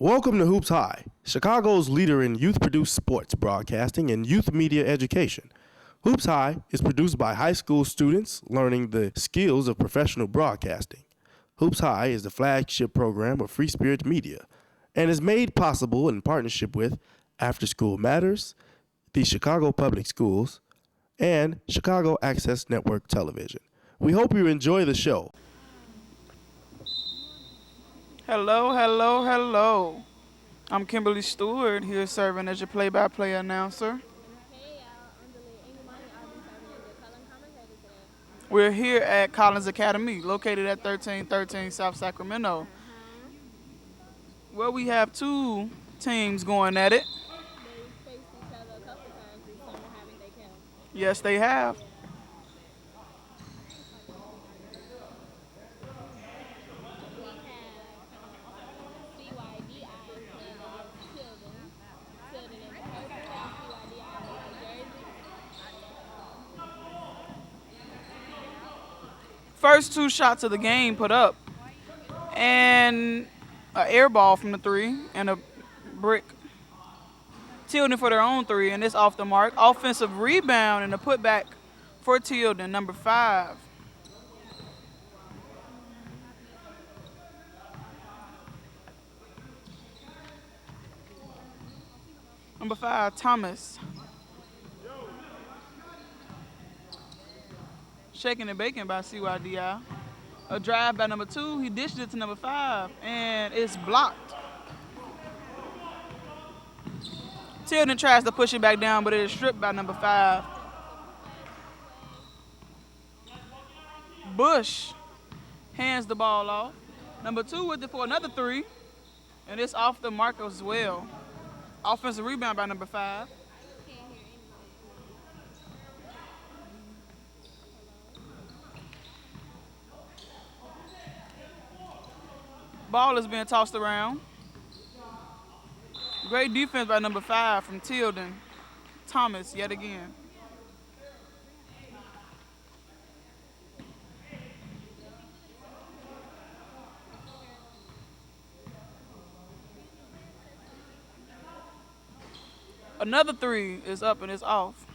Welcome to Hoops High, Chicago's leader in youth-produced sports broadcasting and youth media education. Hoops High is produced by high school students learning the skills of professional broadcasting. Hoops High is the flagship program of Free Spirit Media and is made possible in partnership with After School Matters, the Chicago Public Schools, and Chicago Access Network Television. We hope you enjoy the show. Hello. I'm Kimberly Stewart, here serving as your play-by-play announcer. We're here at Collins Academy, located at 1313 South Sacramento, where we have two teams going at it. Yes, they have. First two shots of the game put up, and an air ball from the three and a brick. Tilden for their own three, and it's off the mark. Offensive rebound and a putback for Tilden, number 5. Number 5, Thomas. Shaking and baking by CYDI. A drive by number 2. He dished it to number 5, and it's blocked. Tilden tries to push it back down, but it is stripped by number 5. Bush hands the ball off. Number 2 with it for another 3, and it's off the mark as well. Offensive rebound by number 5. Ball is being tossed around. Great defense by number 5 from Tilden. Thomas yet again. Another 3 is up and it's off.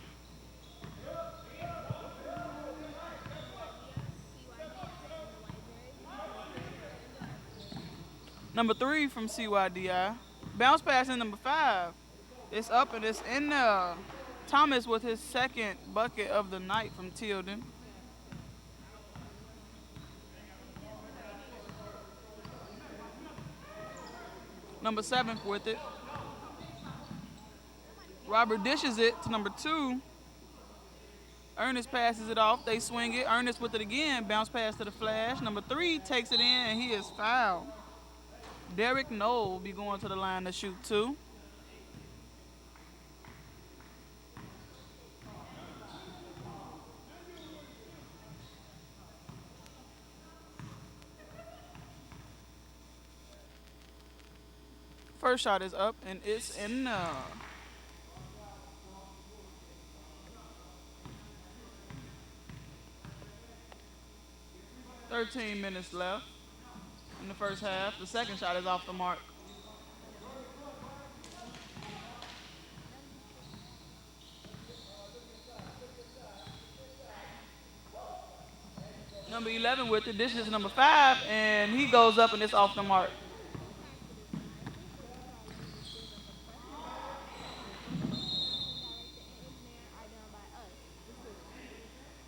Number 3 from CYDI. Bounce pass in number 5. It's up and it's in there. Thomas with his second bucket of the night from Tilden. Number 7 with it. Robert dishes it to number 2. Ernest passes it off. They swing it. Ernest with it again. Bounce pass to the Flash. Number 3 takes it in and he is fouled. Derek Knoll will be going to the line to shoot 2. First shot is up and it's in. 13 minutes left in the first half. The second shot is off the mark. Number 11 with it. This is number 5, and he goes up and it's off the mark.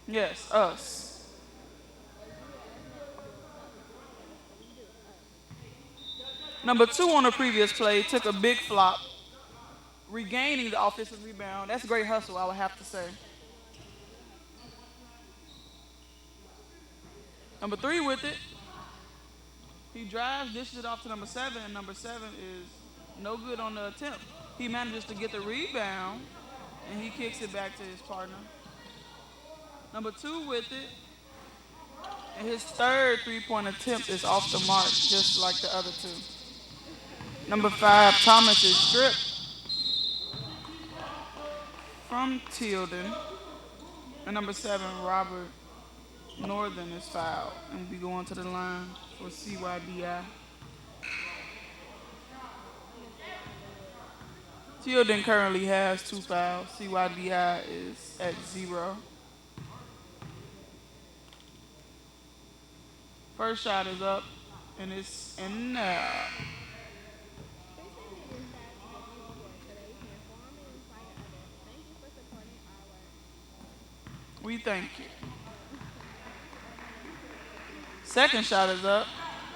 Yes, us. Number 2 on the previous play took a big flop, regaining the offensive rebound. That's a great hustle, I would have to say. Number 3 with it. He drives, dishes it off to number 7, and number 7 is no good on the attempt. He manages to get the rebound, and he kicks it back to his partner. Number 2 with it. And his third three-point attempt is off the mark, just like the other 2. Number 5, Thomas is stripped from Tilden. And number 7, Robert Northern is fouled and will be going to the line for CYDI. Tilden currently has 2 fouls. CYDI is at 0. First shot is up, and it's in there. We thank you. Second shot is up,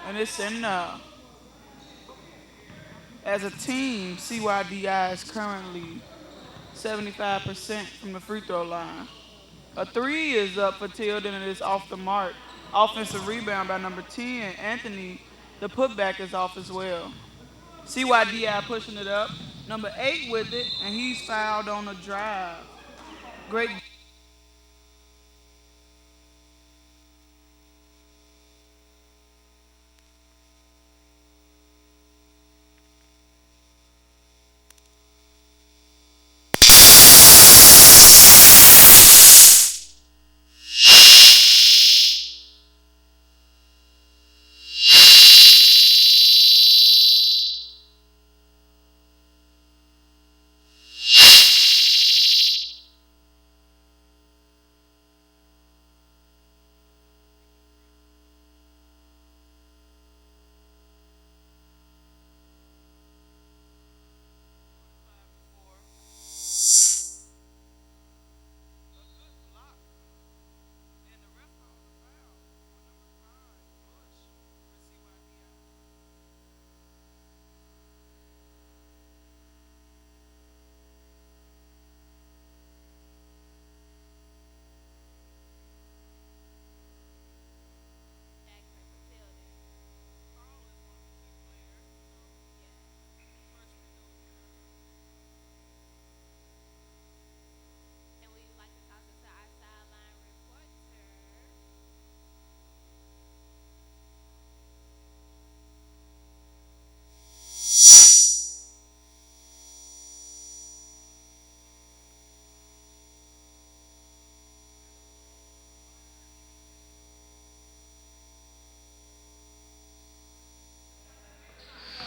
and it's in there. As a team, CYDI is currently 75% from the free throw line. A 3 is up for Tilden, and it's off the mark. Offensive rebound by number 10, Anthony. The putback is off as well. CYDI pushing it up. Number 8 with it, and he's fouled on a drive. Great.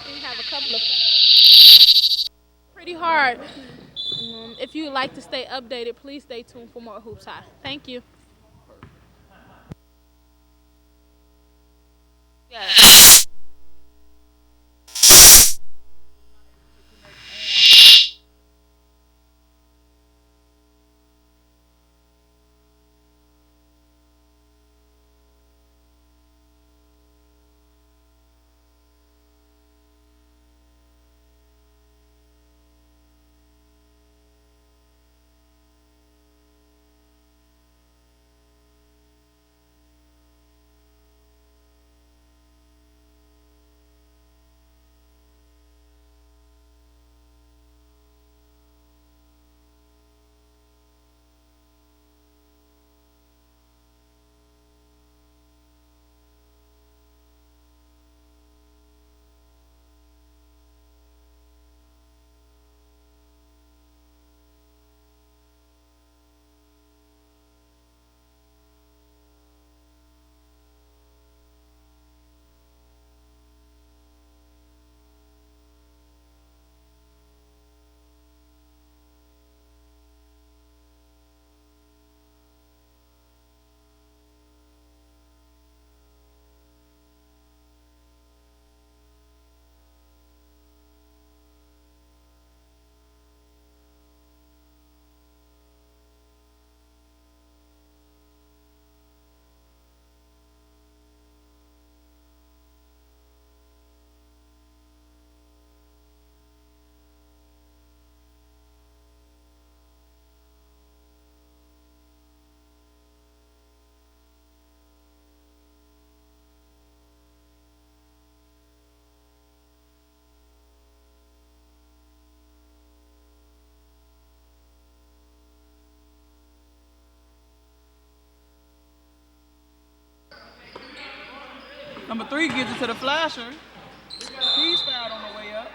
We have a couple of pretty hard. If you would like to stay updated, please stay tuned for more Hoops High. Thank you. Number 3 gives it to the flasher. He's fouled on the way up.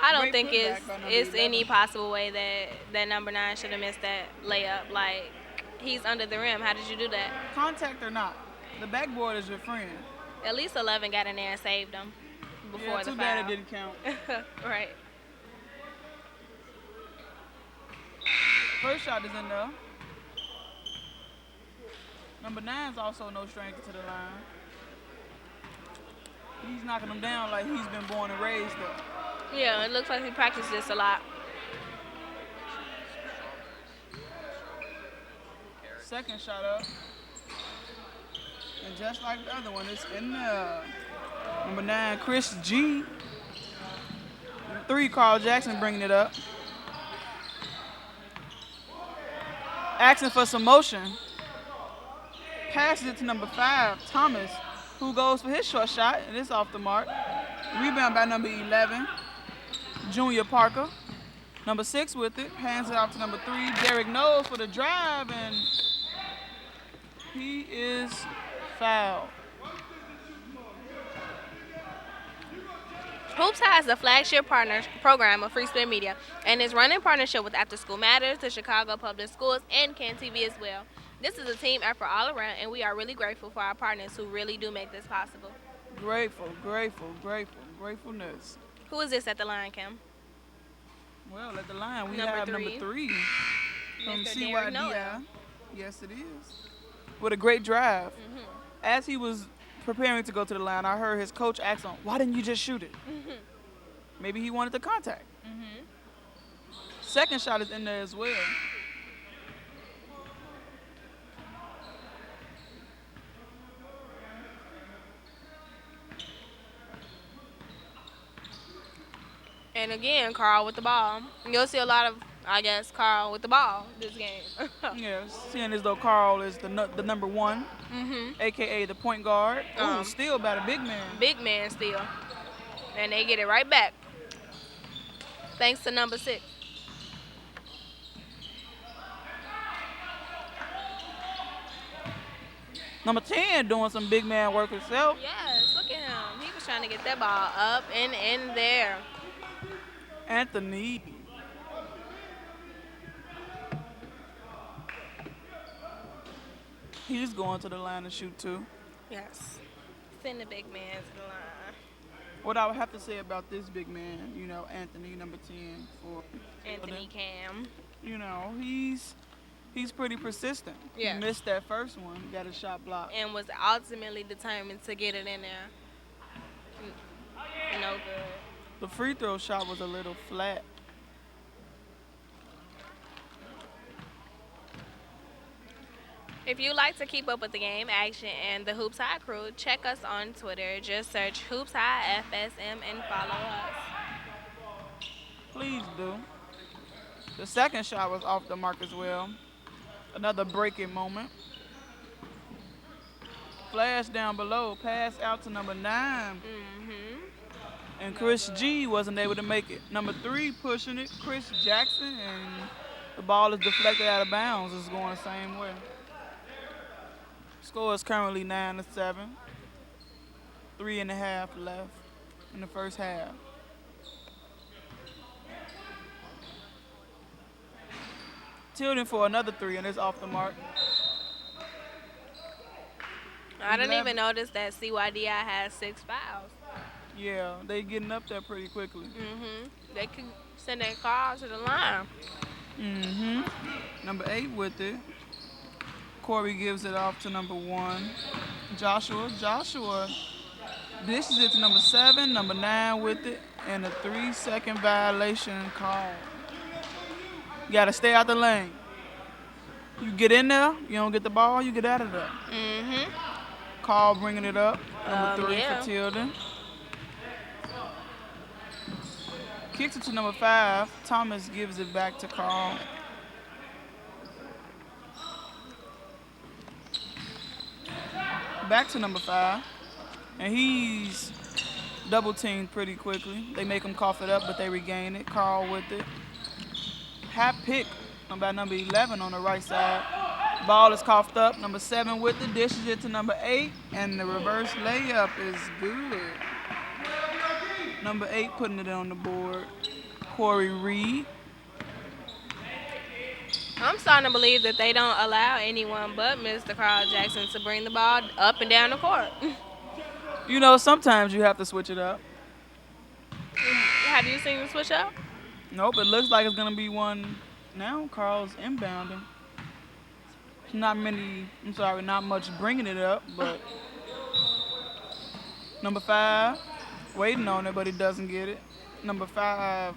I don't Great think putback by number it's 11. any possible way that number 9 should have missed that layup. Like, he's under the rim. How did you do that? Contact or not, the backboard is your friend. At least 11 got in there and saved him before Yeah, the too foul. bad it didn't count. Right. First shot is in there. Number 9 is also no stranger to the line. He's knocking them down like he's been born and raised there. Yeah, it looks like he practiced this a lot. Second shot up. And just like the other one, it's in there. Number 9, Chris G. 3, Carl Jackson bringing it up. Asking for some motion. Passes it to number 5, Thomas, who goes for his short shot, and it's off the mark. Rebound by number 11, Junior Parker. Number 6 with it, hands it off to number 3, Derek Knowles for the drive, and he is fouled. Hoops High is the flagship partner program of Free Spirit Media and is run in partnership with After School Matters, the Chicago Public Schools, and Can TV as well. This is a team effort all around, and we are really grateful for our partners who really do make this possible. Gratefulness. Who is this at the line, Kim? Well, at the line, we Number have 3. number 3 from Mr. Derek Noel. CYDI. Yes, it is. With a great drive. As he was preparing to go to the line, I heard his coach ask him, why didn't you just shoot it? Maybe he wanted the contact. Second shot is in there as well. And again, Carl with the ball. You'll see a lot of, I guess, Carl with the ball this game. Yeah, seeing as though Carl is the number 1, a.k.a. the point guard. Ooh, still about a big man. Big man still. And they get it right back. Thanks to number 6. Number 10 doing some big man work himself. Yes, look at him. He was trying to get that ball up and in there. Anthony. He's going to the line to shoot too. Yes. Send the big man to the line. What I would have to say about this big man, Anthony, number 10 for Anthony Cam. He's pretty persistent. Yes. He missed that first one, got a shot blocked. And was ultimately determined to get it in there. No good. The free throw shot was a little flat. If you'd like to keep up with the game, action, and the Hoops High crew, check us on Twitter. Just search Hoops High FSM and follow us. Please do. The second shot was off the mark as well. Another breaking moment. Flash down below, pass out to number 9. And Chris G wasn't able to make it. Number 3 pushing it, Chris Jackson, and the ball is deflected out of bounds. It's going the same way. Score is currently 9-7. 3.5 left in the first half. Tilden for another 3, and it's off the mark. I didn't even notice that CYDI has 6 fouls. Yeah, they getting up there pretty quickly. They could send their car to the line. Number 8 with it. Corey gives it off to number 1. Joshua dishes it to number 7, number 9 with it, and a 3-second violation call. You gotta stay out the lane. You get in there, you don't get the ball, you get out of there. Call bringing it up. Number 3 for Tilden. Kicks it to number 5. Thomas gives it back to Carl. Back to number 5. And he's double teamed pretty quickly. They make him cough it up, but they regain it. Carl with it. Half pick by number 11 on the right side. Ball is coughed up. Number 7 with it. Dishes it to number 8. And the reverse layup is good. Number 8 putting it on the board. Corey Reed. I'm starting to believe that they don't allow anyone but Mr. Carl Jackson to bring the ball up and down the court. Sometimes you have to switch it up. Have you seen him switch up? Nope, it looks like it's going to be one Now Carl's inbounding. Not much bringing it up, but number 5, waiting on it, but he doesn't get it. Number 5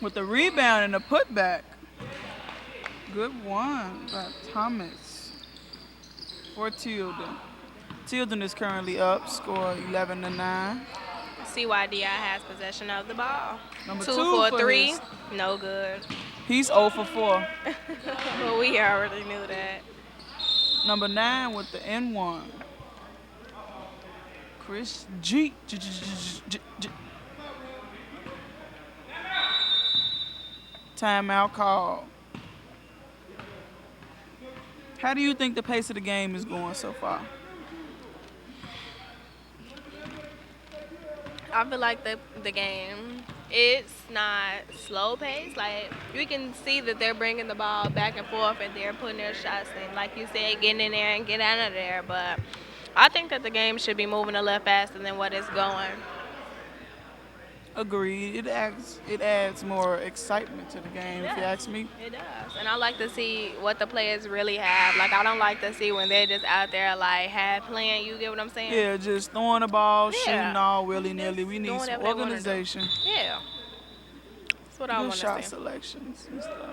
with the rebound and the putback. Good one by Thomas for Tilden. Tilden is currently up, score 11-9. CYDI has possession of the ball. Number 2 2 for for 3, his- no good. He's 0 for 4. But we already knew that. Number 9 with the N1. Chris G. Timeout call. How do you think the pace of the game is going so far? I feel like the game, it's not slow pace. Like, you can see that they're bringing the ball back and forth and they're putting their shots in. Like you said, getting in there and get out of there. But I think that the game should be moving a little faster than what it's going. Agreed. It adds more excitement to the game, if you ask me. It does. And I like to see what the players really have. Like, I don't like to see when they're just out there, like, half playing. You get what I'm saying? Yeah, just throwing the ball, Yeah. shooting all willy-nilly. We need doing some whatever they wanna do. organization. Yeah. That's what I Good want shot to see. selections and stuff.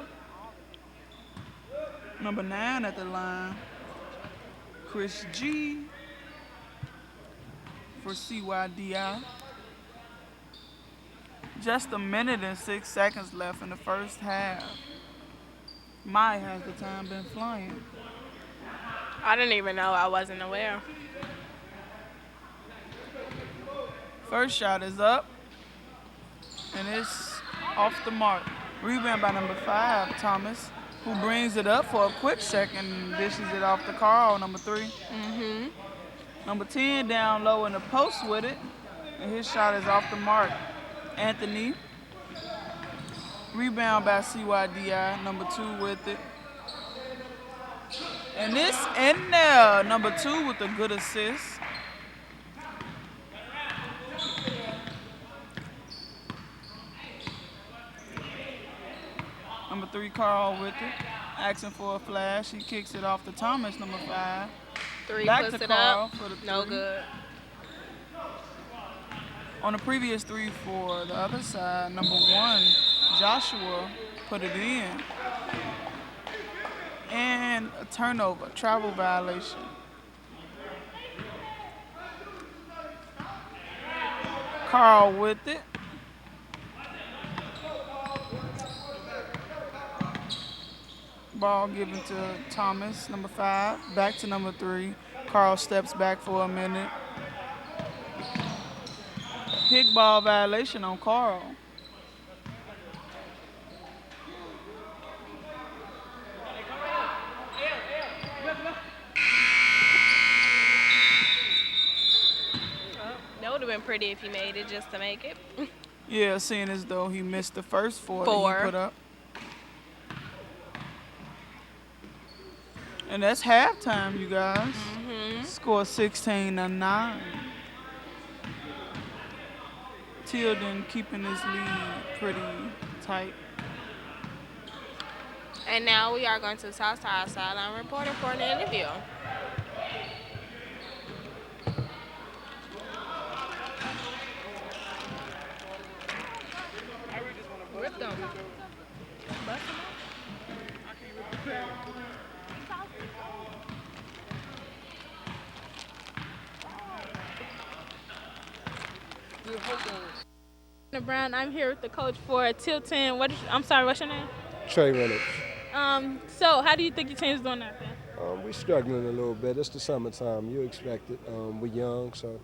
Number 9 at the line, Chris G for CYDI. Just a minute and 6 seconds left in the first half. My, has the time been flying? I didn't even know. I wasn't aware. First shot is up, and it's off the mark. Rebound by number 5, Thomas, who brings it up for a quick second and dishes it off to Carl, number 3. Number 10 down low in the post with it, and his shot is off the mark. Anthony. Rebound by CYDI, number 2 with it. And this in there, number 2 with a good assist. Number 3, Carl with it. Asking for a flash. He kicks it off to Thomas, number 5. 3 Back puts to it Carl up. for the No 3. good. On the previous 3 for the other side, number 1, Joshua put it in. And a turnover, travel violation. Carl with it. Ball given to Thomas, number 5. Back to number 3. Carl steps back for a minute. Kickball violation on Carl. That would have been pretty if he made it just to make it. Yeah, seeing as though he missed the first 4 that 4. he put up. And that's halftime, you guys. Score 16-9. Tilden keeping his lead pretty tight. And now we are going to Southside sideline reporter for an interview. Rip them. Bust them Brown, I'm here with the coach for Tilden. I'm sorry, what's your name? Trey Reynolds. So how do you think your team's doing out there? We're struggling a little bit. It's the summertime. You expect it. We're young, so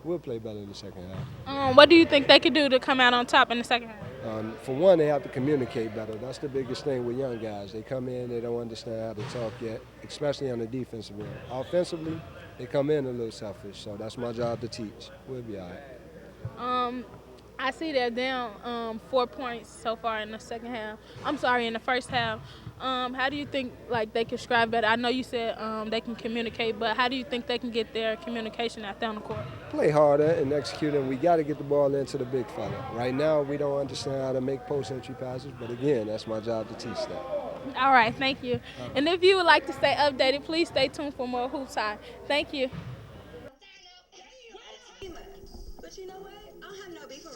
we'll play better in the second half. What do you think they could do to come out on top in the second half? For one, they have to communicate better. That's the biggest thing with young guys. They come in, they don't understand how to talk yet, especially on the defensive end. Offensively, they come in a little selfish, so that's my job to teach. We'll be all right. I see they're down 4 points so far in the second half. I'm sorry, in the first half. How do you think like they can strive better? I know you said they can communicate, but how do you think they can get their communication out there on the court? Play harder and execute, and we got to get the ball into the big fella. Right now, we don't understand how to make post-entry passes, but again, that's my job to teach that. All right, thank you. And if you would like to stay updated, please stay tuned for more Hoops High. Thank you. But you know what? I don't have no beef with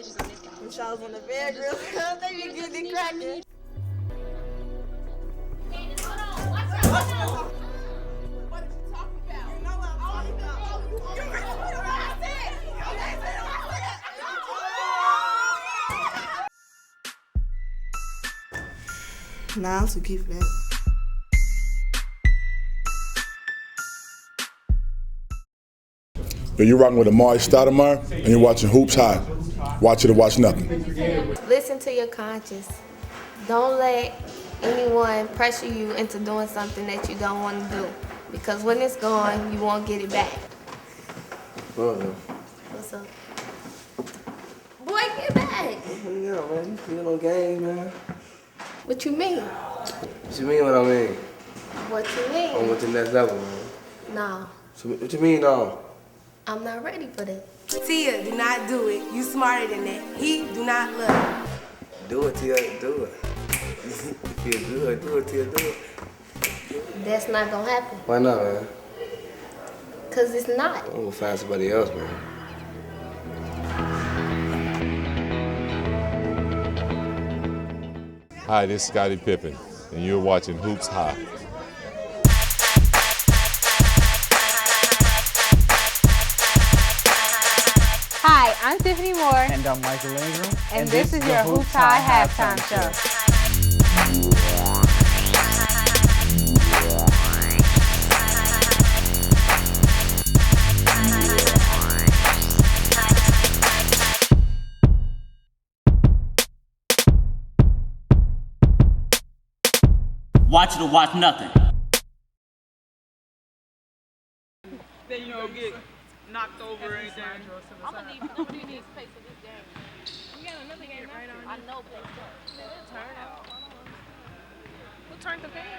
when Charles on the bed grill, they be getting it cracking. What did you talk about? You know what I'm talking about. You read what I said. Nah, I'm too cute for that. You're rocking with Amari Stoudemire, and you're watching Hoops High. Watch it or watch nothing. Listen to your conscience. Don't let anyone pressure you into doing something that you don't want to do. Because when it's gone, you won't get it back. What's up? Boy, get back. Yeah, man. You feel no game, man. What you mean? What you mean what I mean? What you mean? I went to the next level, man. No, So, what you mean, no? I'm not ready for that. Tia, do not do it. You smarter than that. He do not love Do it, Tia. Do it. You feel good. Do it, Tia. Do it. That's not gonna happen. Why not, man? Cause it's not. I'm gonna find somebody else, man. Hi, this is Scottie Pippen, and you're watching Hoops High. Hi, I'm Tiffany Moore. And I'm Michael Ingram. And this is your Hoops High halftime show. Watch it or watch nothing. Then you don't get knocked over or anything. I'm gonna need nobody needs space for this game. We got another game right on. I know, but turn out. Who turned the fan on?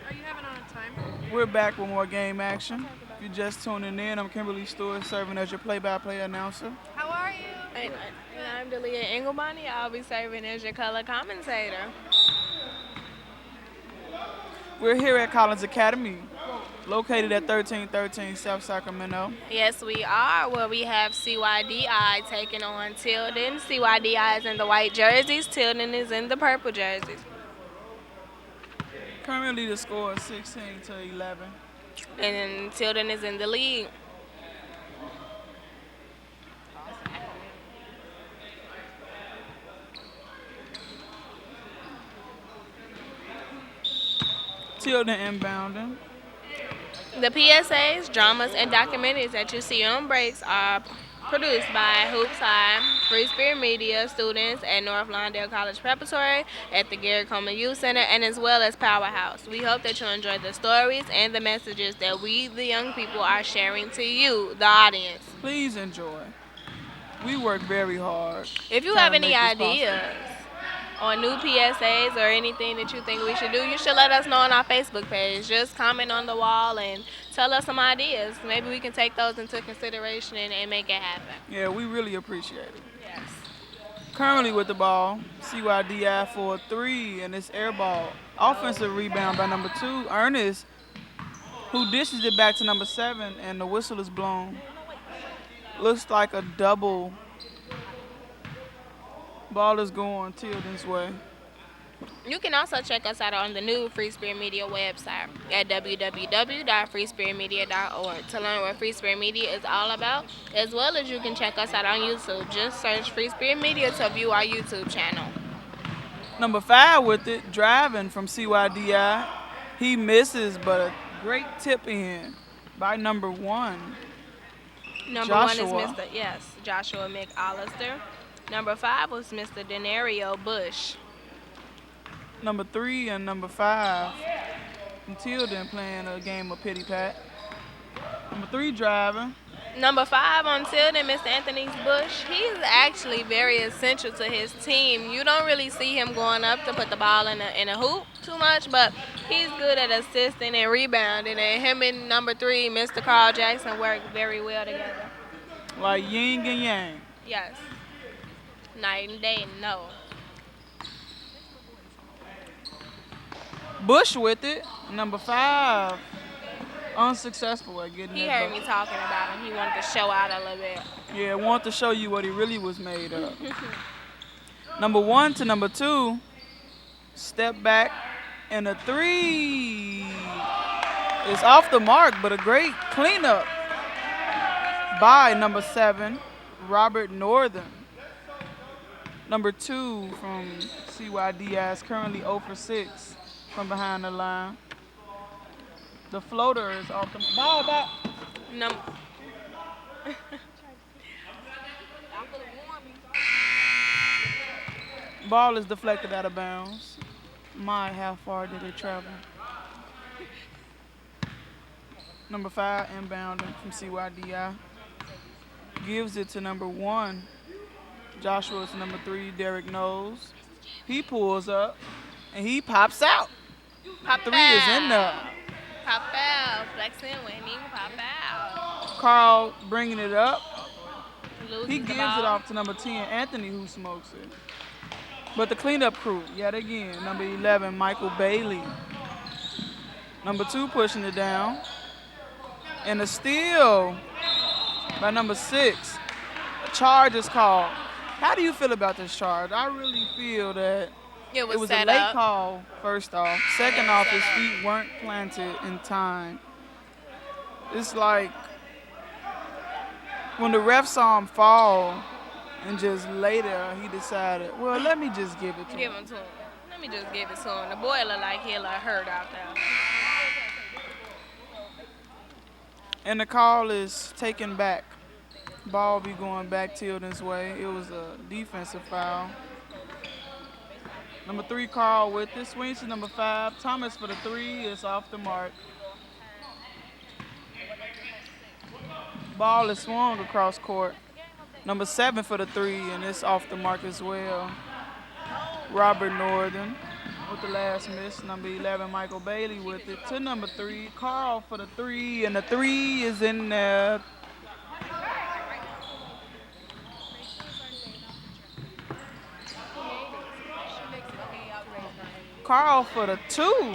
Are you having on time? We're back with more game action. If you're just tuning in, I'm Kimberly Stewart, serving as your play-by-play announcer. How are you? And I'm Delia Engelbani. I'll be serving as your color commentator. We're here at Collins Academy, located at 1313 South Sacramento. Yes, we are, where we have CYDI taking on Tilden. CYDI is in the white jerseys. Tilden is in the purple jerseys. Currently, the score is 16-11. And Tilden is in the lead. Tilden inbounding. The PSAs, dramas, and documentaries that you see on breaks are produced by Hoops High, Free Spirit Media students at North Lawndale College Preparatory, at the Gary Coleman Youth Center, and as well as Powerhouse. We hope that you enjoy the stories and the messages that we, the young people, are sharing to you, the audience. Please enjoy. We work very hard. If you have any ideas on new PSAs or anything that you think we should do, you should let us know on our Facebook page. Just comment on the wall and tell us some ideas. Maybe we can take those into consideration and make it happen. Yeah, we really appreciate it. Yes. Currently with the ball, CYDI for a 3, and it's air ball. Offensive rebound by number 2, Ernest, who dishes it back to number 7, and the whistle is blown. Looks like a double. Ball is going Tilden's way. You can also check us out on the new Free Spirit Media website at www.freespiritmedia.org to learn what Free Spirit Media is all about, as well as you can check us out on YouTube. Just search Free Spirit Media to view our YouTube channel. Number 5 with it, driving from CYDI. He misses, but a great tip in by number 1. Number Joshua. 1 is Joshua McAllister. Number 5 was Mr. Denario Bush. Number 3 and number 5. And Tilden playing a game of pity pat. Number 3 driving. Number 5 on Tilden, Mr. Anthony Bush. He's actually very essential to his team. You don't really see him going up to put the ball in a hoop too much, but he's good at assisting and rebounding. And him and number 3, Mr. Carl Jackson, work very well together. Like yin and yang. Yes. Night and day, no. Bush with it. Number 5. Unsuccessful at getting He that heard me bucket. talking about him. He wanted to show out a little bit. Yeah, want to show you what he really was made of. Number 1 to number 2. Step back. And a 3 is off the mark, but a great cleanup by number 7, Robert Northern. Number 2 from CYDI is currently 0 for 6 from behind the line. The floater is off the ball back. Ball is deflected out of bounds. My, how far did it travel? Number 5 inbounding from CYDI. Gives it to number 1. Joshua to number 3, Derek Knowles. He pulls up and he pops out. Pop 3 is in there. Pop out. Flexing when he pop out. Carl bringing it up. Loses He the gives ball. it off to number 10, Anthony, who smokes it. But the cleanup crew, yet again, number 11, Michael Bailey. Number 2 pushing it down. And a steal by number 6. A charge is called. How do you feel about this charge? I really feel that It was a set late up. call, first off. Second off, his feet weren't planted in time. It's like when the ref saw him fall and just later he decided, well, let me just give it to Give him. him to him. Let me just give it to him. The boy look like he look hurt out there. And the call is taken back. Ball be going back Tilden's way. It was a defensive foul. Number 3, Carl with it. Swings to number 5. Thomas for the 3 is off the mark. Ball is swung across court. Number 7 for the 3, and it's off the mark as well. Robert Northern with the last miss. Number 11, Michael Bailey with it. To number 3, Carl for the 3, and the 3 is in there. Carl for the 2.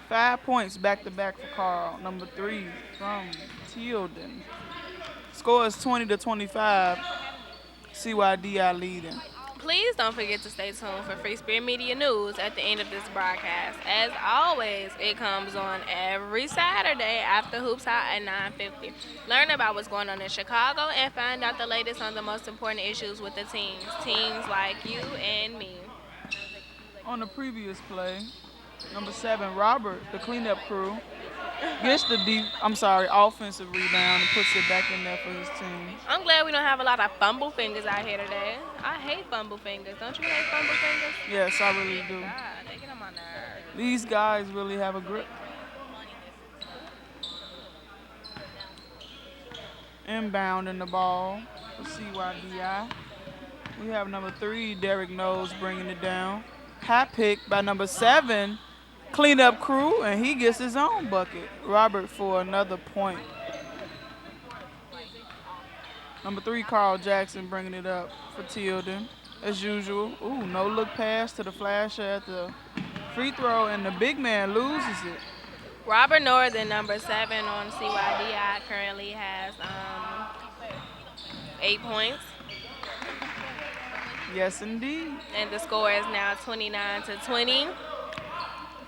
5 points back-to-back for Carl. Number 3 from Tilden. Score is 20-25. CYDI leading. Please don't forget to stay tuned for Free Spirit Media News at the end of this broadcast. As always, it comes on every Saturday after Hoops High at 9:50. Learn about what's going on in Chicago and find out the latest on the most important issues with the teams. Teams like you and me. On the previous play, number 7, Robert, the cleanup crew, gets the offensive rebound and puts it back in there for his team. I'm glad we don't have a lot of fumble fingers out here today. I hate fumble fingers. Don't you hate fumble fingers? Yes, I really do. God, they get on my nerves. These guys really have a grip. Inbound in the ball for CYDI. We have number 3, Derek Knowles, bringing it down. High pick by number 7, cleanup crew, and he gets his own bucket. Robert for another point. Number 3, Carl Jackson, bringing it up for Tilden, as usual. Ooh, no look pass to the flasher at the free throw, and the big man loses it. Robert Northern, number 7 on CYDI, currently has 8 points. Yes, indeed. And the score is now 29-20.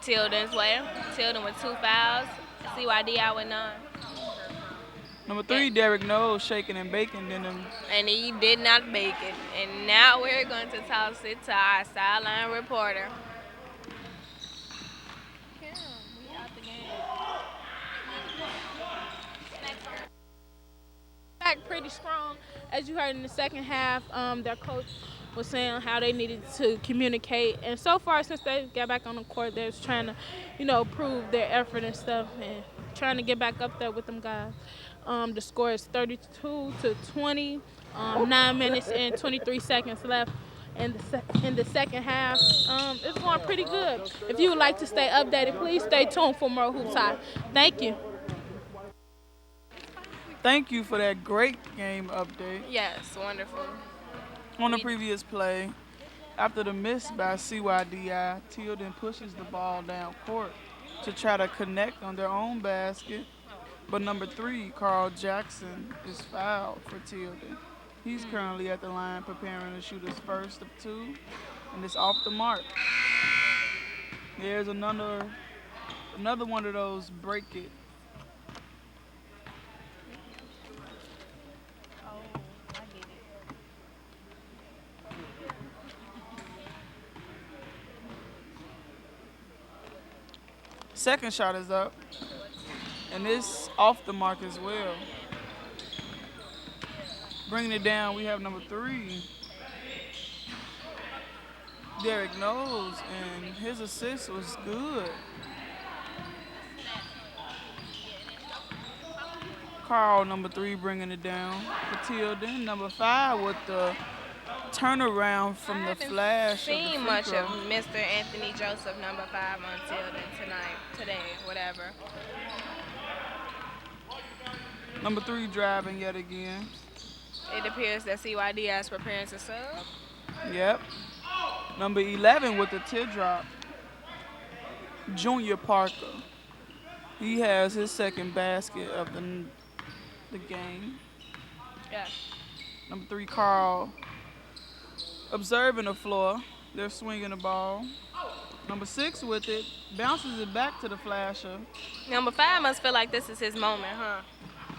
Tilden's way. Tilden with 2 fouls. CYDI with none. Number 3, Derek Knowles, shaking and baking. And he did not make it. And now we're going to toss it to our sideline reporter. Back pretty strong. As you heard in the second half, their coach was saying how they needed to communicate. And so far, since they got back on the court, they're trying to, prove their effort and stuff and trying to get back up there with them guys. The score is 32-20. 9 minutes and 23 seconds left in the second half. It's going pretty good. If you would like to stay updated, please stay tuned for more Hoops High. Thank you. Thank you for that great game update. Yes, wonderful. On the previous play, after the miss by CYDI, Tilden pushes the ball down court to try to connect on their own basket. But number 3, Carl Jackson, is fouled for Tilden. He's currently at the line preparing to shoot his first of 2, and it's off the mark. There's another one of those break it. Second shot is up, and it's off the mark as well. Bringing it down, we have number 3, Derek Knowles, and his assist was good. Carl, number 3, bringing it down for Tilden. Number 5 with the turnaround from the flash. I haven't seen of the much free of throw. Mr. Anthony Joseph, number 5 on Tilden today, whatever. Number 3 driving yet again. It appears that CYDI is preparing to sub. Yep. Number 11 with the teardrop, Junior Parker. He has his second basket of the game. Yeah. Number 3, Carl, observing the floor. They're swinging the ball. Number 6 with it, bounces it back to the flasher. Number 5 must feel like this is his moment, huh?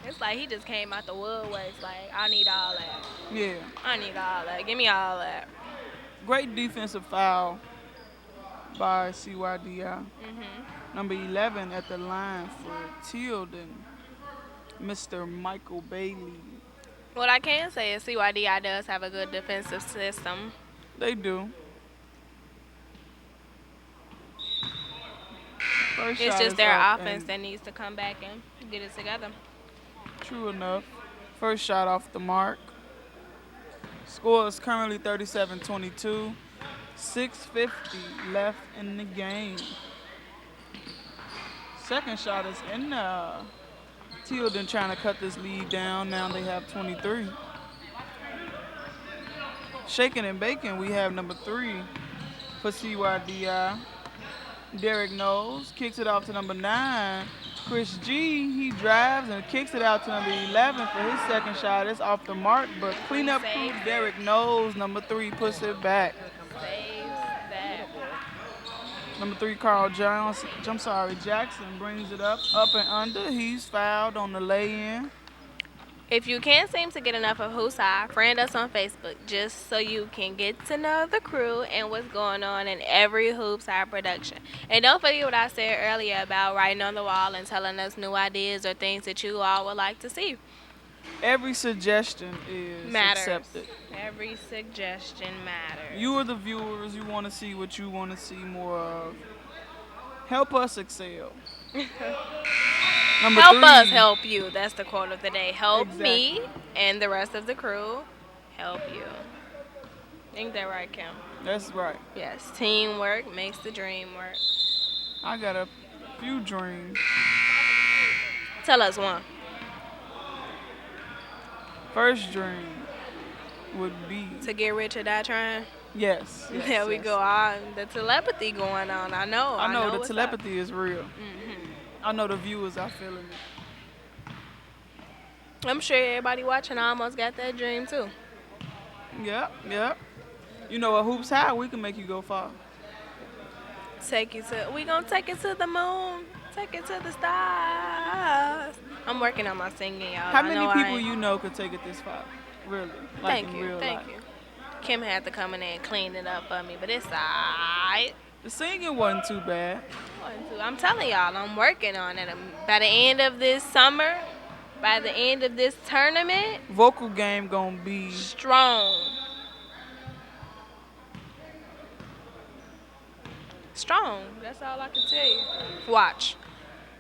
It's like he just came out the woodworks like, I need all that. Yeah. I need all that. Give me all that. Great defensive foul by CYDI. Number 11 at the line for Tilden, Mr. Michael Bailey. What I can say is CYDI does have a good defensive system. They do. First It's shot just is their up offense and that needs to come back and get it together. true enough. First shot off the mark. Score is currently 37-22. 6:50 left in the game. Second shot is in there. Tilden trying to cut this lead down. Now they have 23. Shaking and baking, we have number 3 for CYDI. Derek Knowles kicks it off to number 9. Chris G, he drives and kicks it out to number 11 for his second shot. It's off the mark, but cleanup crew, Derek Knowles, number 3, puts it back. Saves that. Number 3, Carl Jackson brings it up and under. He's fouled on the lay-in. If you can't seem to get enough of Who's High, friend us on Facebook just so you can get to know the crew and what's going on in every Hoops High production. And don't forget what I said earlier about writing on the wall and telling us new ideas or things that you all would like to see. Every suggestion is accepted. Every suggestion matters. You are the viewers. You want to see what you want to see more of. Help us excel. Number help 3. us help you. That's the quote of the day. Help me Exactly. and the rest of the crew help you. Ain't that right, Kim? That's right. Yes. Teamwork makes the dream work. I got a few dreams. Tell us one. First dream would be To get rich or die trying? yes. There we go. The telepathy going on. I know The what's telepathy is real. up. I know the viewers are feeling it. I'm sure everybody watching almost got that dream too. Yep. You know, at Hoops High, we can make you go far. We gonna take it to the moon, take it to the stars. I'm working on my singing, y'all. How I many know people you know could take it this far? Really? Like Thank in you, real thank life. you. Kim had to come in there and clean it up for me, but it's alright. The singing wasn't too bad. I'm telling y'all, I'm working on it. By the end of this summer, by the end of this tournament, Vocal game gonna be strong. Strong. That's all I can tell you. Watch.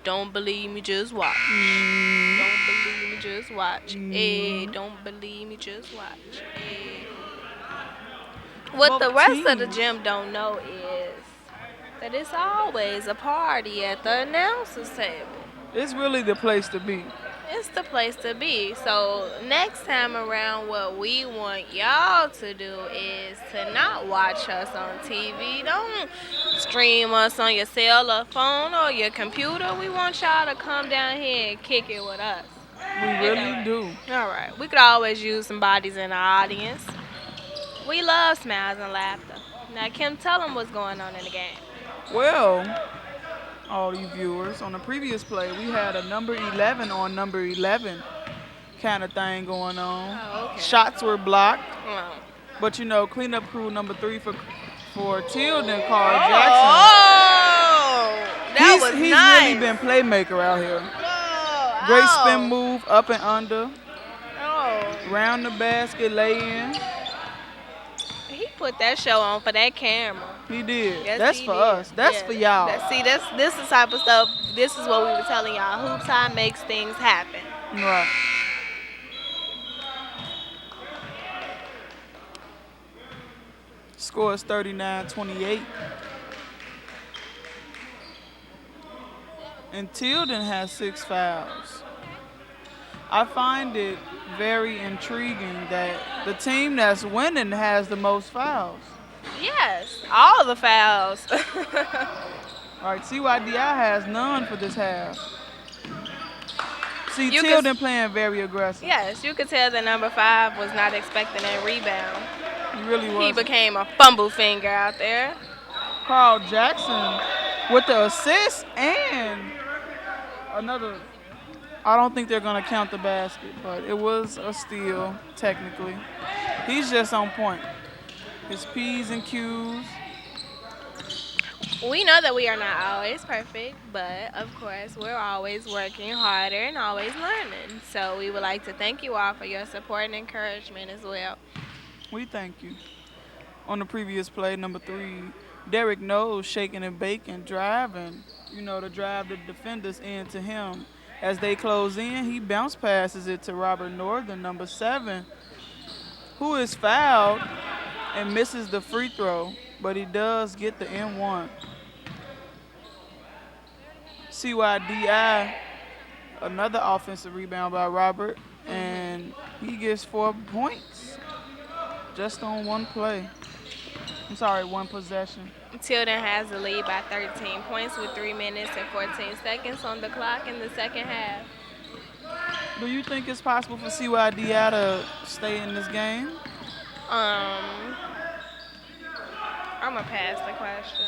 Don't believe me, just watch. Don't believe me, just watch. Don't believe me, just watch. What the Both rest of the teams. gym don't know is that it's always a party at the announcer's table. It's really the place to be. It's the place to be. So next time around, what we want y'all to do is to not watch us on TV. Don't stream us on your cell or phone or your computer. We want y'all to come down here and kick it with us. We really do. All right. We could always use some bodies in our audience. We love smiles and laughter. Now, Kim, tell them what's going on in the game. Well, all you viewers, on the previous play, we had a number 11 on number 11 kind of thing going on. Oh, okay. Shots were blocked. Oh. But, cleanup crew number 3 for Tilden, Carl Jackson. Oh, that was He's nice. really been playmaker out here. Oh, Great spin move, up and under. Oh. Round the basket, lay in. He put that show on for that camera. He did. Yes, That's he for did. us. That's for y'all. This is the type of stuff. This is what we were telling y'all. Hoops High makes things happen. Right. Score is 39-28. And Tilden has 6 fouls. I find it very intriguing that the team that's winning has the most fouls. Yes, all the fouls. All right, CYDI has none for this half. See, You Tilden could- playing very aggressive. Yes, you could tell that number 5 was not expecting a rebound. He really was. He became a fumble finger out there. Carl Jackson with the assist and another. I don't think they're going to count the basket, but it was a steal, technically. He's just on point. His P's and Q's. We know that we are not always perfect, but of course we're always working harder and always learning. So we would like to thank you all for your support and encouragement as well. We thank you. On the previous play, number 3, Derek Knowles shaking and baking, driving, to drive the defenders into him. As they close in, he bounce passes it to Robert Northern, number 7, who is fouled and misses the free throw, but he does get the N1. CYDI, another offensive rebound by Robert, and he gets 4 points just on one play. One possession. Tilden has the lead by 13 points with 3 minutes and 14 seconds on the clock in the second half. Do you think it's possible for CYDI to stay in this game? I'm going to pass the question.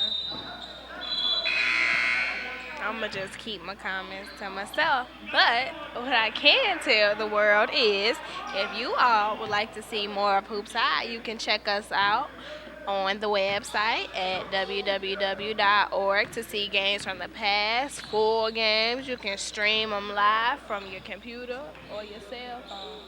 I'm going to just keep my comments to myself. But what I can tell the world is if you all would like to see more of Hoops High, you can check us out on the website at www.org to see games from the past, full games. You can stream them live from your computer or your cell phone.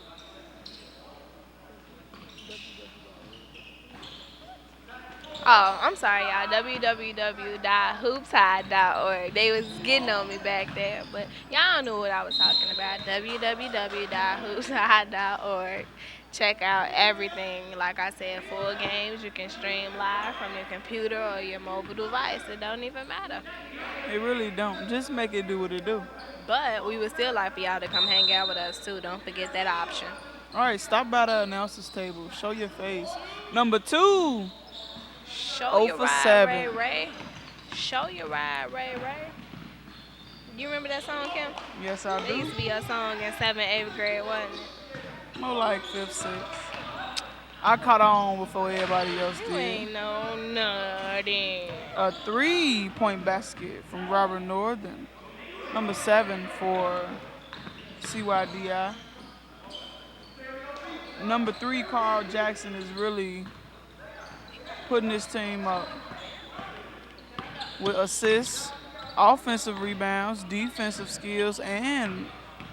Oh, I'm sorry, y'all. www.hoopshigh.org. They was getting on me back there, but y'all knew what I was talking about. www.hoopshigh.org. Check out everything. Like I said, full games. You can stream live from your computer or your mobile device. It don't even matter. It really don't. Just make it do what it do. But we would still like for y'all to come hang out with us, too. Don't forget that option. All right, stop by the announcer's table. Show your face. Number 2. Show your for ride, 7. Ray Ray. Show your ride, Ray Ray. You remember that song, Kim? Yes, I It do. used to be a song in 7th, 8th grade, wasn't it? More like 5th, 6th. I caught on before everybody else You did. ain't know nothing. A 3-point basket from Robert Northern. Number 7 for CYDI. Number 3, Carl Jackson, is really putting his team up with assists, offensive rebounds, defensive skills, and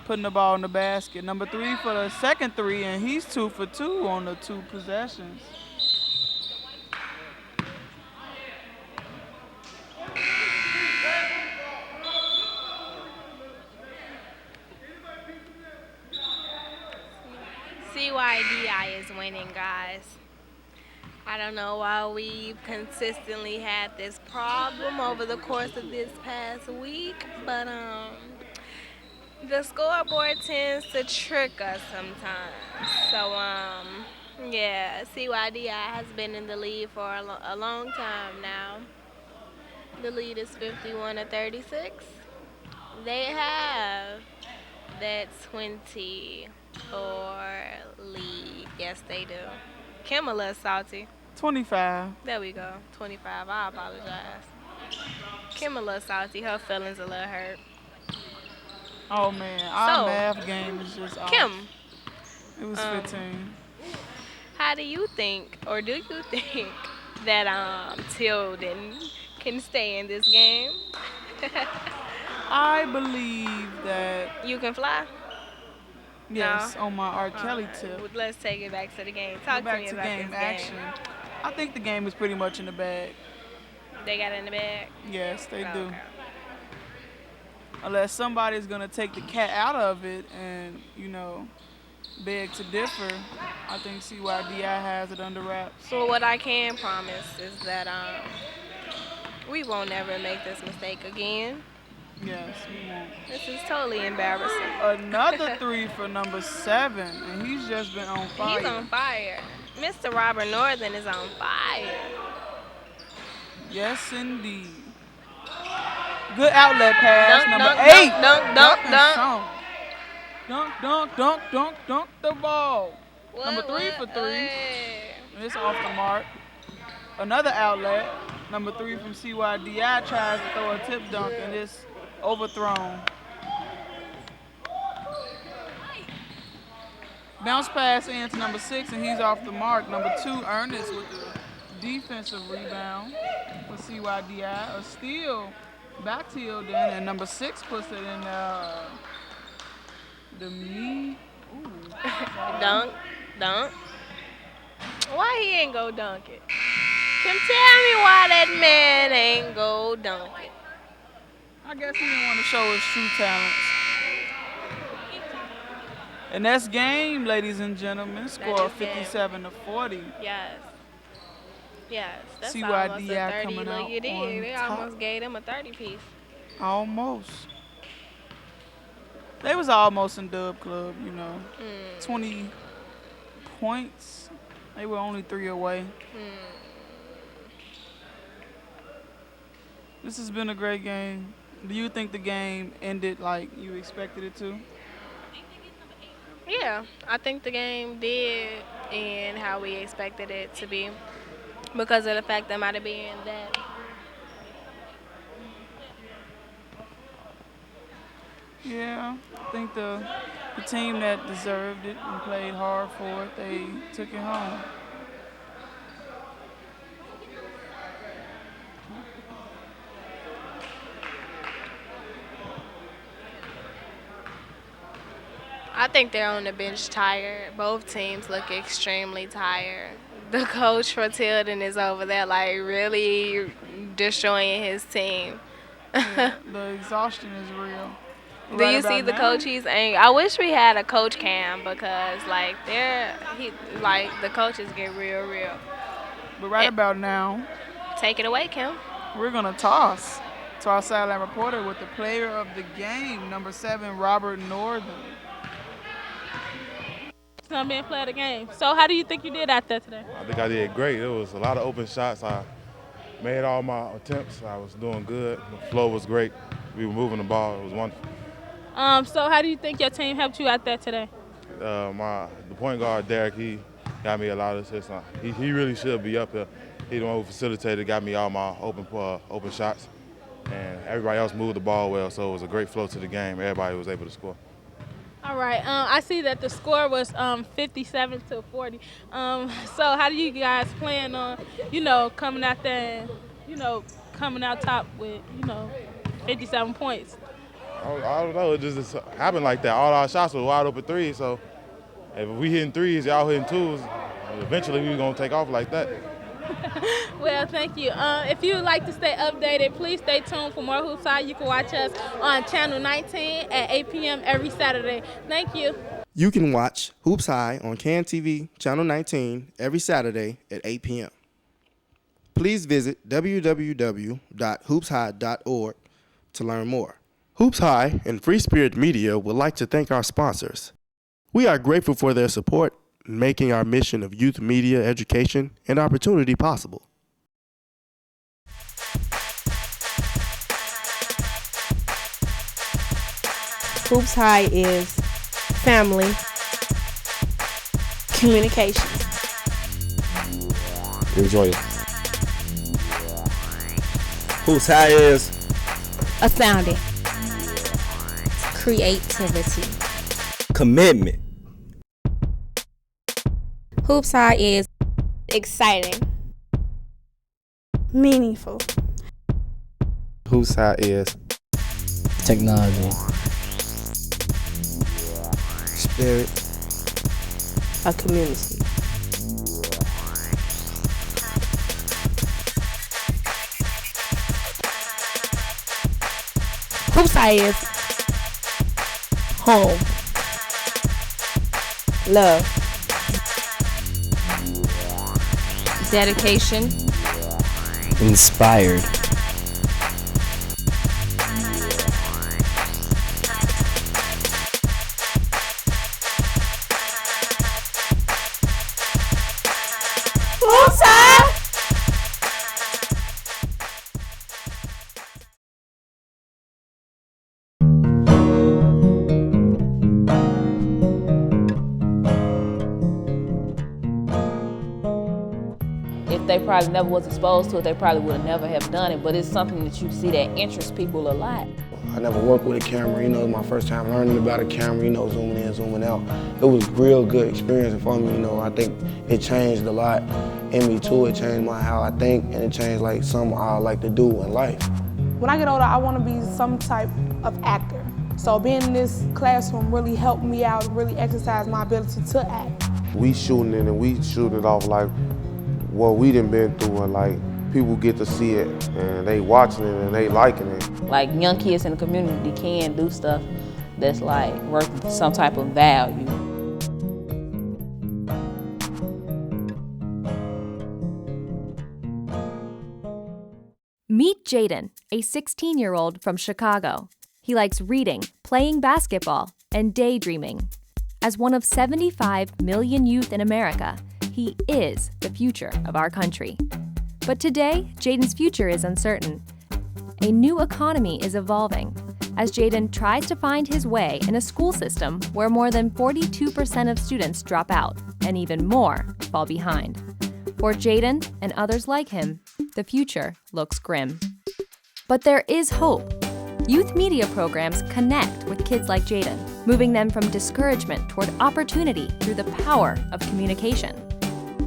putting the ball in the basket. Number 3 for the second 3, and he's 2 for 2 on the 2 possessions. is winning, guys. I don't know why we've consistently had this problem over the course of this past week, but the scoreboard tends to trick us sometimes. So yeah, CYDI has been in the lead for a long time now. The lead is 51-36. They have that 24 lead. Yes, they do. Kim a little salty. 25. There we go. 25. I apologize. Kim a little salty. Her feelings a little hurt. Oh, man. Our math game is just off. Kim. It was 15. How do you think, or do you think, that Tilden can stay in this game? I believe that... You can fly? Yes, No? on my R. Kelly tip. Let's take it back to the game. Talk to me about game this action. game. I think the game is pretty much in the bag. They got it in the bag? Yes, they do. Okay. Unless somebody's going to take the cat out of it and, beg to differ, I think CYDI has it under wraps. So what I can promise is that we won't ever make this mistake again. Yes, we won't. This is totally embarrassing. Another 3 for number 7, and he's just been on fire. He's on fire. Mr. Robert Northern is on fire. Yes, indeed. Good outlet pass, Dunk, number dunk, 8. Dunk The ball. What, number 3 for 3. Hey. And it's off the mark. Another outlet. Number 3 from CYDI tries to throw a tip dunk, and it's overthrown. Bounce pass in to number 6, and he's off the mark. Number 2, Ernest with the defensive rebound for CYDI. A steal back to Tilden, and number 6 puts it in the knee. Ooh. Dunk. Why he ain't go dunk it? Can tell me why that man ain't go dunk it? I guess he didn't want to show his true talents. And that's game, ladies and gentlemen. Score 57-40. Yes. That's CYDI almost a 30. coming out Look at it. They on top. almost gave him a 30 piece. Almost. They was almost in Dub Club, 20 points. They were only 3 away. This has been a great game. Do you think the game ended like you expected it to? Yeah, I think the game did end how we expected it to be because of the fact that might have been that. Yeah, I think the team that deserved it and played hard for it, they took it home. I think they're on the bench tired. Both teams look extremely tired. The coach for Tilden is over there like really destroying his team. Yeah, the exhaustion is real. Do you see the coach? He's angry. I wish we had a coach cam because the coaches get real. But about now, take it away, Kim. We're gonna toss to our sideline reporter with the player of the game, number 7, Robert Northern. It's gonna be a play of the game. So how do you think you did out there today? I think I did great. There was a lot of open shots. I made all my attempts. I was doing good. The flow was great. We were moving the ball. It was wonderful. So how do you think your team helped you out there today? The point guard, Derek, he got me a lot of assists. He really should be up there. He the one who facilitated, got me all my open shots. And everybody else moved the ball well, so it was a great flow to the game. Everybody was able to score. All right. I see that the score was 57-40. So how do you guys plan on, coming out there and, coming out top with, 57 points? I don't know. It just happened like that. All our shots were wide open threes, so if we hitting threes, y'all hitting twos, eventually we were going to take off like that. Well, thank you. If you would like to stay updated, please stay tuned for more HoopsHIGH. You can watch us on Channel 19 at 8 p.m. every Saturday. Thank you. You can watch Hoops High on CAN TV, Channel 19, every Saturday at 8 p.m. Please visit www.hoopshigh.org to learn more. Hoops High and Free Spirit Media would like to thank our sponsors. We are grateful for their support in making our mission of youth media education and opportunity possible. Hoops High is family, communication. Enjoy it. Hoops High is astounding, creativity, commitment. Hoops High is Exciting. meaningful. Hoops High is technology, spirit, A community. Hoops High is home, love, dedication, inspired, Hoops High. If they probably never was exposed to it, they probably would have never have done it, but it's something that you see that interests people a lot. I never worked with a camera, it was my first time learning about a camera, zooming in, zooming out. It was a real good experience for me, I think it changed a lot in me too. It changed how I think, and it changed something I like to do in life. When I get older, I want to be some type of actor. So being in this classroom really helped me out, really exercise my ability to act. We shooting it and we shoot it off like what we done been through, and people get to see it and they watching it and they liking it. Like young kids in the community can do stuff that's worth some type of value. Meet Jaden, a 16-year-old from Chicago. He likes reading, playing basketball, and daydreaming. As one of 75 million youth in America, he is the future of our country. But today, Jaden's future is uncertain. A new economy is evolving as Jaden tries to find his way in a school system where more than 42% of students drop out and even more fall behind. For Jaden and others like him, the future looks grim. But there is hope. Youth media programs connect with kids like Jaden, moving them from discouragement toward opportunity through the power of communication.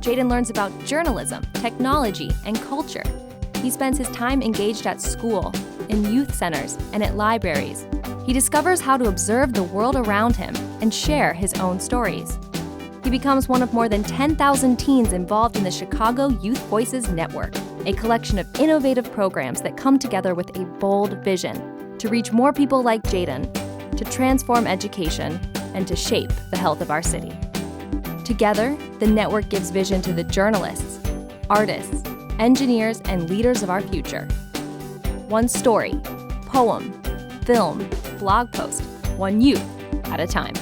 Jaden learns about journalism, technology, and culture. He spends his time engaged at school, in youth centers, and at libraries. He discovers how to observe the world around him and share his own stories. He becomes one of more than 10,000 teens involved in the Chicago Youth Voices Network, a collection of innovative programs that come together with a bold vision to reach more people like Jaden, to transform education, and to shape the health of our city. Together, the network gives vision to the journalists, artists, engineers, and leaders of our future. One story, poem, film, blog post, one youth at a time.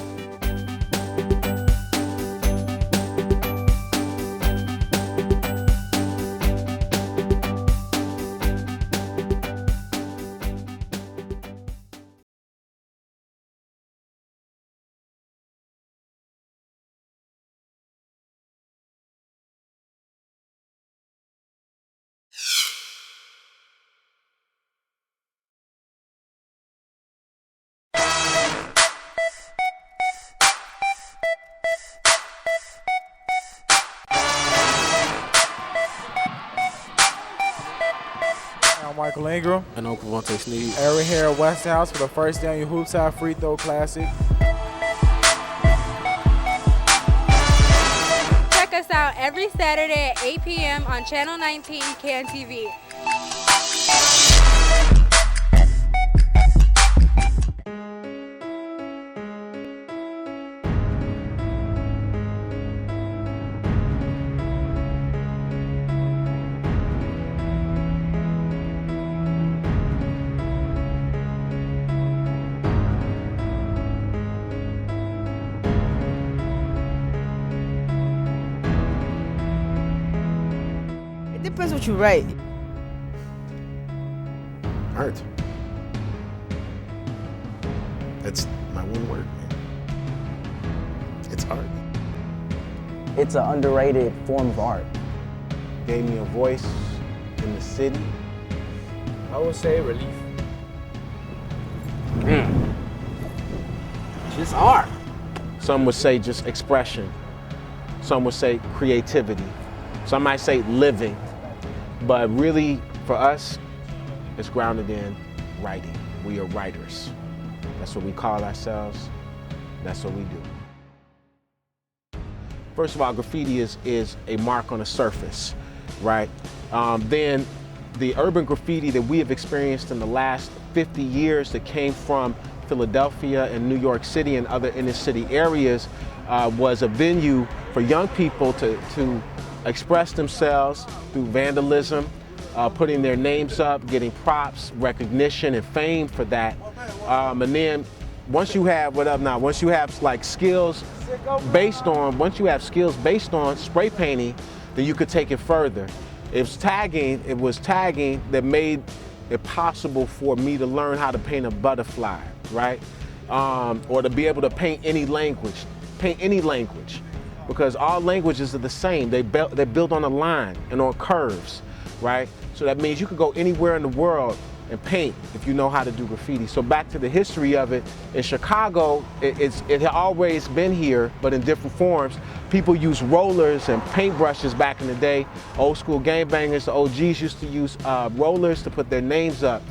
Michael Ingram. And I'm Pavante Sneed. And we're here at Westinghouse for the first annual HoopsHIGH Free Throw Classic. Check us out every Saturday at 8 p.m. on Channel 19 CAN TV. depends what you write. Art. That's my one word, man. It's art. It's an underrated form of art. Gave me a voice in the city. I would say relief. Just art. Some would say just expression. Some would say creativity. Some might say living. But really, for us, it's grounded in writing. We are writers. That's what we call ourselves. That's what we do. First of all, graffiti is a mark on a surface, right? Then the urban graffiti that we have experienced in the last 50 years that came from Philadelphia and New York City and other inner city areas was a venue for young people to express themselves through vandalism, putting their names up, getting props, recognition, and fame for that. And then once you have, once you have like skills based on spray painting, then you could take it further. It was tagging that made it possible for me to learn how to paint a butterfly, right? Or to be able to paint any language, because all languages are the same. They're built on a line and on curves, right? So that means you could go anywhere in the world and paint if you know how to do graffiti. So back to the history of it, in Chicago, it had always been here, but in different forms. People used rollers and paintbrushes back in the day. Old school gangbangers, the OGs used to use rollers to put their names up.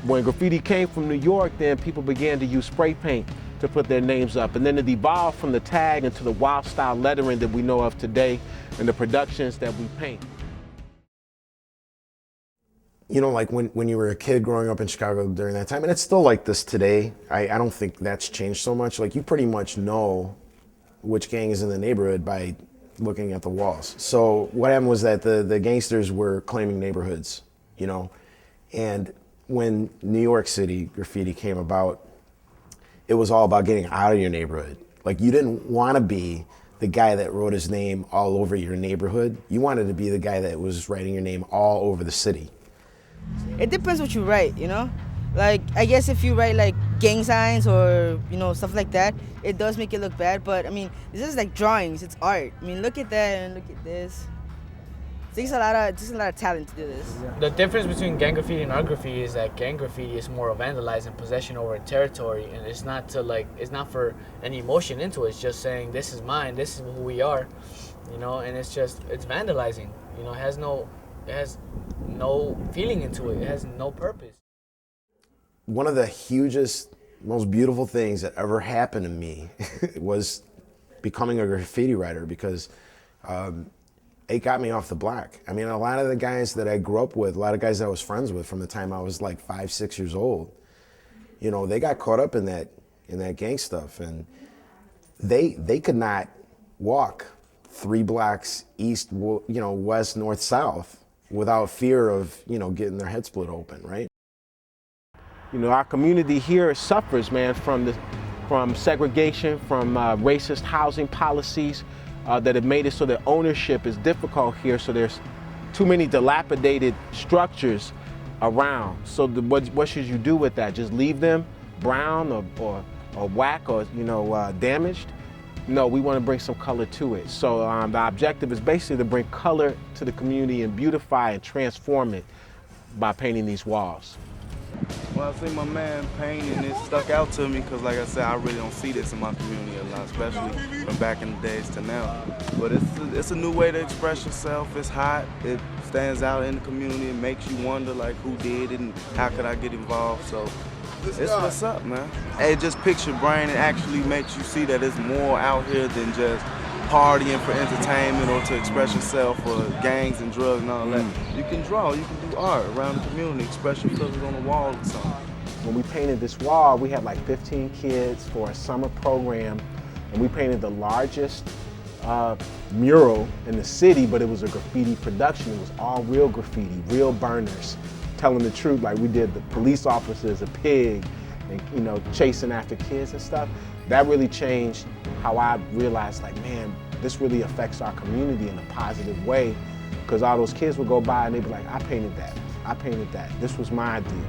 When graffiti came from New York, then people began to use spray paint to put their names up. And then it evolved from the tag into the wild style lettering that we know of today and the productions that we paint. You know, like when you were a kid growing up in Chicago during that time, and it's still like this today, I don't think that's changed so much. Like, you pretty much know which gang is in the neighborhood by looking at the walls. So what happened was that the gangsters were claiming neighborhoods, you know, and when New York City graffiti came about, it was all about getting out of your neighborhood. Like, you didn't want to be the guy that wrote his name all over your neighborhood. You wanted to be the guy that was writing your name all over the city. It depends what you write, you know? Like, I guess if you write like gang signs or, you know, stuff like that, it does make it look bad. But I mean, this is like drawings, it's art. I mean, look at that and look at this. It takes a lot of talent to do this. The difference between gang graffiti and art graffiti is that gang graffiti is more vandalizing, possession over territory, and it's not for any emotion into it. It's just saying, this is mine, this is who we are, you know, and it's vandalizing. You know, it has no feeling into it. It has no purpose. One of the hugest, most beautiful things that ever happened to me was becoming a graffiti writer, because it got me off the block. I mean, a lot of the guys that I grew up with, a lot of guys that I was friends with from the time I was like 5, 6 years old, you know, they got caught up in that gang stuff, and they could not walk 3 blocks east, you know, west, north, south without fear of, you know, getting their head split open, right? You know, our community here suffers, man, from segregation, from racist housing policies that have made it so that ownership is difficult here. So there's too many dilapidated structures around. So what should you do with that? Just leave them brown or whack or, you know, damaged? No, we want to bring some color to it. So the objective is basically to bring color to the community and beautify and transform it by painting these walls. Well, I see my man painting, it stuck out to me because, like I said, I really don't see this in my community a lot, especially from back in the days to now. But it's a new way to express yourself. It's hot. It stands out in the community. It makes you wonder, like, who did it and how could I get involved. So it's what's up, man. It just picks your brain and actually makes you see that it's more out here than just partying for entertainment or to express yourself, or gangs and drugs and all that. You can draw, you can do art around the community, express your feelings on the wall or something. When we painted this wall, we had like 15 kids for a summer program, and we painted the largest mural in the city, but it was a graffiti production. It was all real graffiti, real burners, telling the truth, like we did the police officers, a pig, and, you know, chasing after kids and stuff. That really changed how I realized, like, man, this really affects our community in a positive way. Because all those kids would go by and they'd be like, I painted that. I painted that. This was my idea.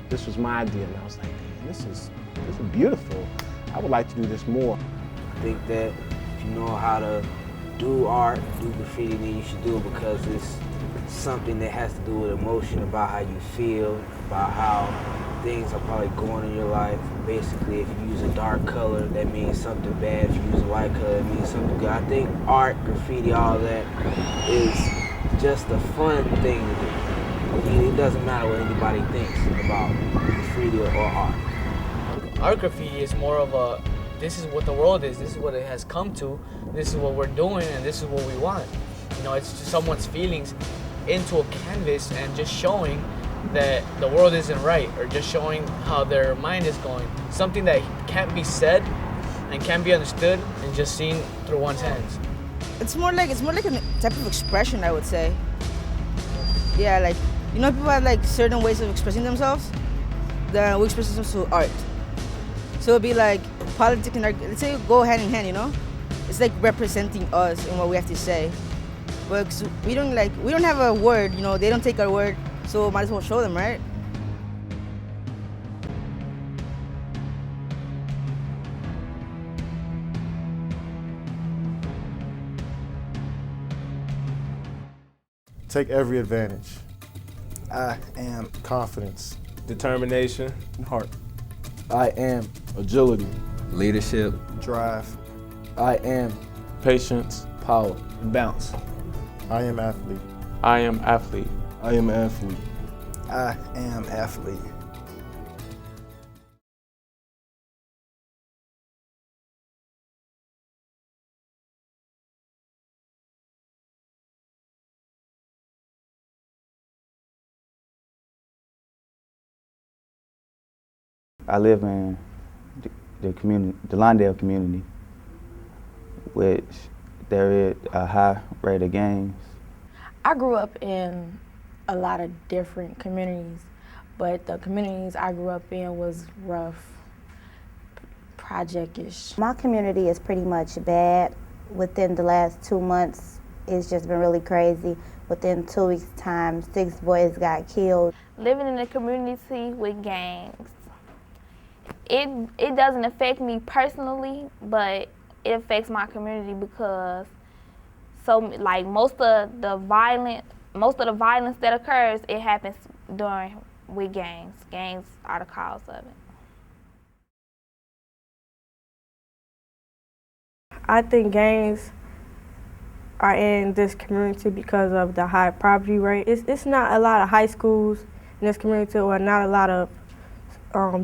This was my idea. And I was like, man, this is beautiful. I would like to do this more. I think that if you know how to do art, do graffiti, then you should do it because it's something that has to do with emotion, about how you feel, about how things are probably going in your life. Basically, if you use a dark color, that means something bad. If you use a light color, it means something good. I think art, graffiti, all that is just a fun thing to do. It doesn't matter what anybody thinks about graffiti or art. Art graffiti is more of a, this is what the world is, this is what it has come to, this is what we're doing, and this is what we want. You know, it's just someone's feelings into a canvas and just showing that the world isn't right, or just showing how their mind is going. Something that can't be said and can't be understood and just seen through one's hands. It's more like a type of expression, I would say. Yeah, like, you know, people have like certain ways of expressing themselves. Then we express themselves through art. So it'd be like politics and art, let's say go hand in hand, you know? It's like representing us and what we have to say. But we don't have a word, you know, they don't take our word, so might as well show them, right? Take every advantage. I am Confidence. determination, Heart. I am agility, leadership, Drive. I am Patience. power, bounce. I am athlete. I am athlete. I am athlete. I am athlete. I live in the community, the Lawndale community, which there is a high rate of gangs. I grew up in a lot of different communities, but the communities I grew up in was rough, project-ish. My community is pretty much bad. Within the last 2 months, it's just been really crazy. Within 2 weeks' time, 6 boys got killed. Living in a community with gangs, it doesn't affect me personally, but it affects my community because most of the violence that occurs, it happens with gangs. Gangs are the cause of it. I think gangs are in this community because of the high poverty rate. It's not a lot of high schools in this community, or not a lot of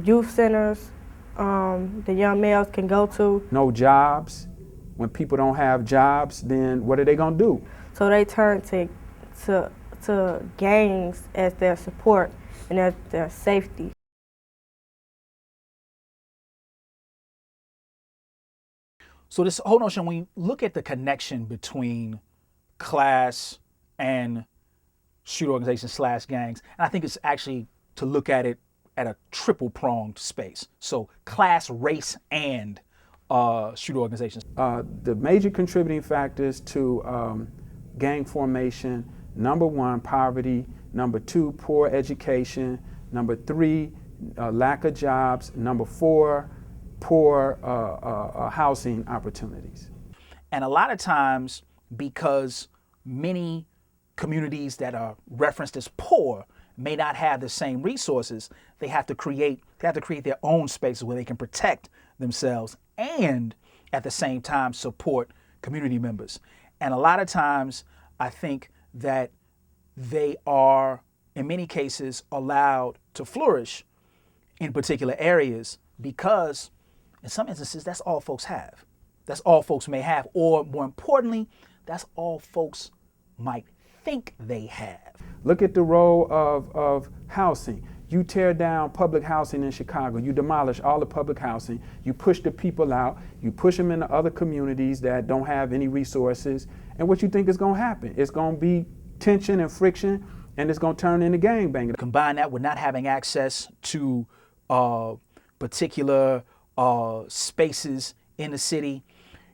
youth centers the young males can go to. No jobs. When people don't have jobs, then what are they gonna do? So they turn to gangs as their support and as their safety. So this whole notion, when you look at the connection between class and shooter organizations / gangs, and I think it's actually to look at it at a triple-pronged space. So class, race, and shooter organizations. The major contributing factors to gang formation: number 1, poverty; number 2, poor education; number 3, lack of jobs; number 4, poor housing opportunities. And a lot of times, because many communities that are referenced as poor may not have the same resources, they have to create their own spaces where they can protect themselves and at the same time support community members. And a lot of times I think that they are, in many cases, allowed to flourish in particular areas because in some instances that's all folks have. That's all folks may have, or more importantly, that's all folks might think they have. Look at the role of housing. You tear down public housing in Chicago, you demolish all the public housing, you push the people out, you push them into other communities that don't have any resources, and what you think is gonna happen? It's gonna be tension and friction, and it's gonna turn into gangbanging. Combine that with not having access to particular spaces in the city.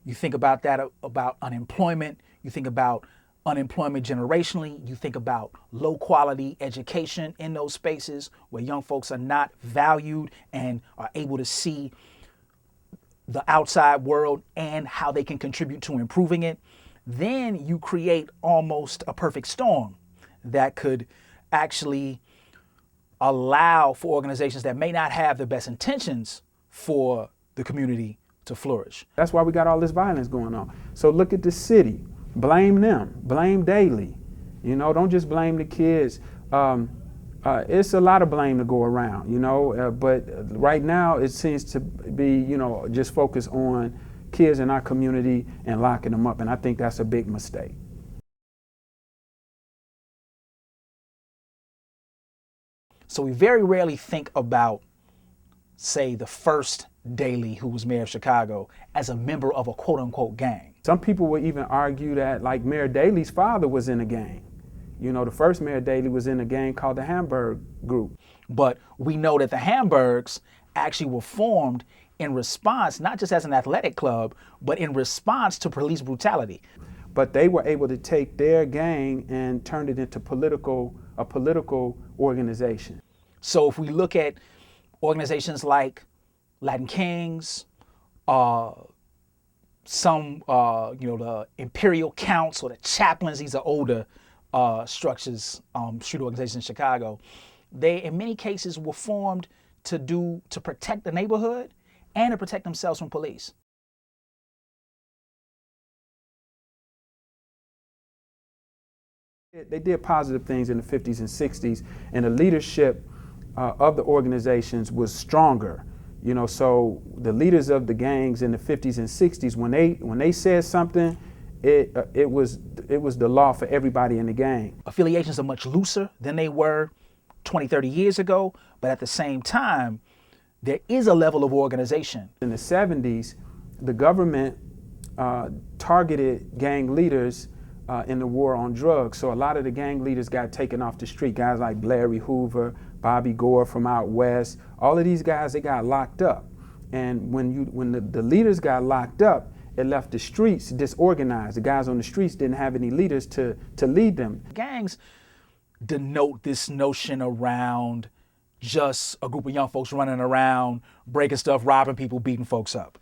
You think about that, about unemployment, you think about unemployment generationally. You think about low quality education in those spaces where young folks are not valued and are able to see the outside world and how they can contribute to improving it. Then you create almost a perfect storm that could actually allow for organizations that may not have the best intentions for the community to flourish. That's why we got all this violence going on. So look at the city. Blame them. Blame daily. You know, don't just blame the kids. It's a lot of blame to go around, you know, but right now it seems to be, you know, just focused on kids in our community and locking them up, and I think that's a big mistake. So we very rarely think about, say, the first Daley, who was mayor of Chicago, as a member of a quote-unquote gang. Some people would even argue that, like, Mayor Daley's father was in a gang. You know, the first Mayor Daley was in a gang called the Hamburg Group. But we know that the Hamburgs actually were formed in response, not just as an athletic club, but in response to police brutality. But they were able to take their gang and turn it into a political organization. So if we look at organizations like Latin Kings, the Imperial Counts or the Chaplains, these are older structures, street organizations in Chicago. They, in many cases, were formed to protect the neighborhood and to protect themselves from police. They did positive things in the 50s and 60s, and the leadership of the organizations was stronger. You know, so the leaders of the gangs in the 50s and 60s, when they said something, it was the law for everybody in the gang. Affiliations are much looser than they were 20, 30 years ago, but at the same time, there is a level of organization. In the 70s, the government targeted gang leaders in the war on drugs. So a lot of the gang leaders got taken off the street. Guys like Larry Hoover, Bobby Gore from out west, all of these guys, they got locked up. And when the leaders got locked up, it left the streets disorganized. The guys on the streets didn't have any leaders to lead them. Gangs denote this notion around just a group of young folks running around, breaking stuff, robbing people, beating folks up.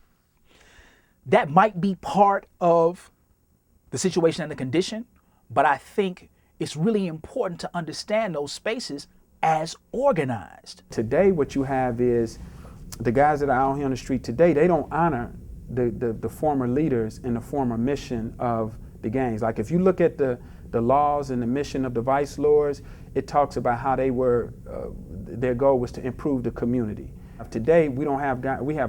That might be part of the situation and the condition, but I think it's really important to understand those spaces as organized. Today, what you have is the guys that are out here on the street today, they don't honor the former leaders and the former mission of the gangs. Like if you look at the laws and the mission of the vice lords, it talks about how they were, their goal was to improve the community. Today, we have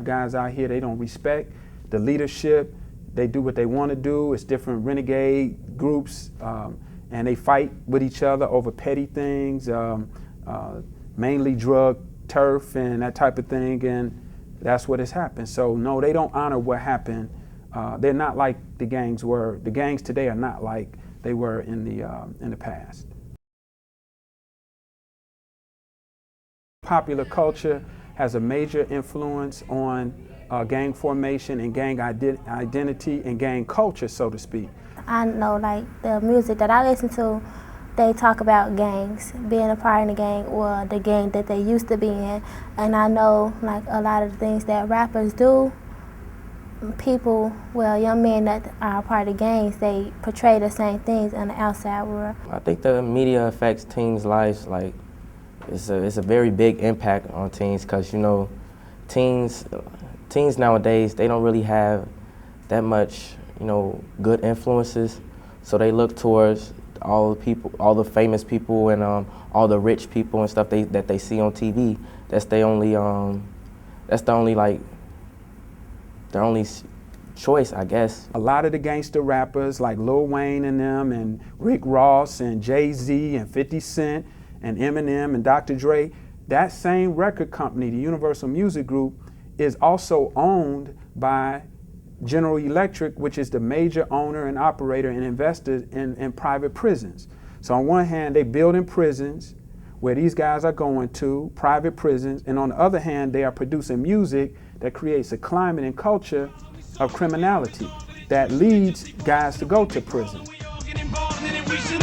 guys out here, they don't respect the leadership. They do what they want to do. It's different renegade groups, and they fight with each other over petty things, mainly drug, turf, and that type of thing, and that's what has happened. So no, they don't honor what happened. They're not like the gangs were. The gangs today are not like they were in the past. Popular culture has a major influence on gang formation and gang identity and gang culture, so to speak. I know, like, the music that I listen to, they talk about gangs, being a part in the gang or the gang that they used to be in. And I know, like, a lot of the things that rappers do, young men that are a part of gangs, they portray the same things in the outside world. I think the media affects teens' lives, like, it's a very big impact on teens, because, you know, teens nowadays, they don't really have that much, you know, good influences. So they look towards all the famous people and all the rich people and stuff that they see on TV. That's their only choice, I guess. A lot of the gangster rappers like Lil Wayne and them, and Rick Ross and Jay-Z and 50 Cent and Eminem and Dr. Dre, that same record company, the Universal Music Group, is also owned by General Electric, which is the major owner and operator and investor in private prisons. So on one hand, they building prisons where these guys are going to, private prisons, and on the other hand, they are producing music that creates a climate and culture of criminality that leads guys to go to prison.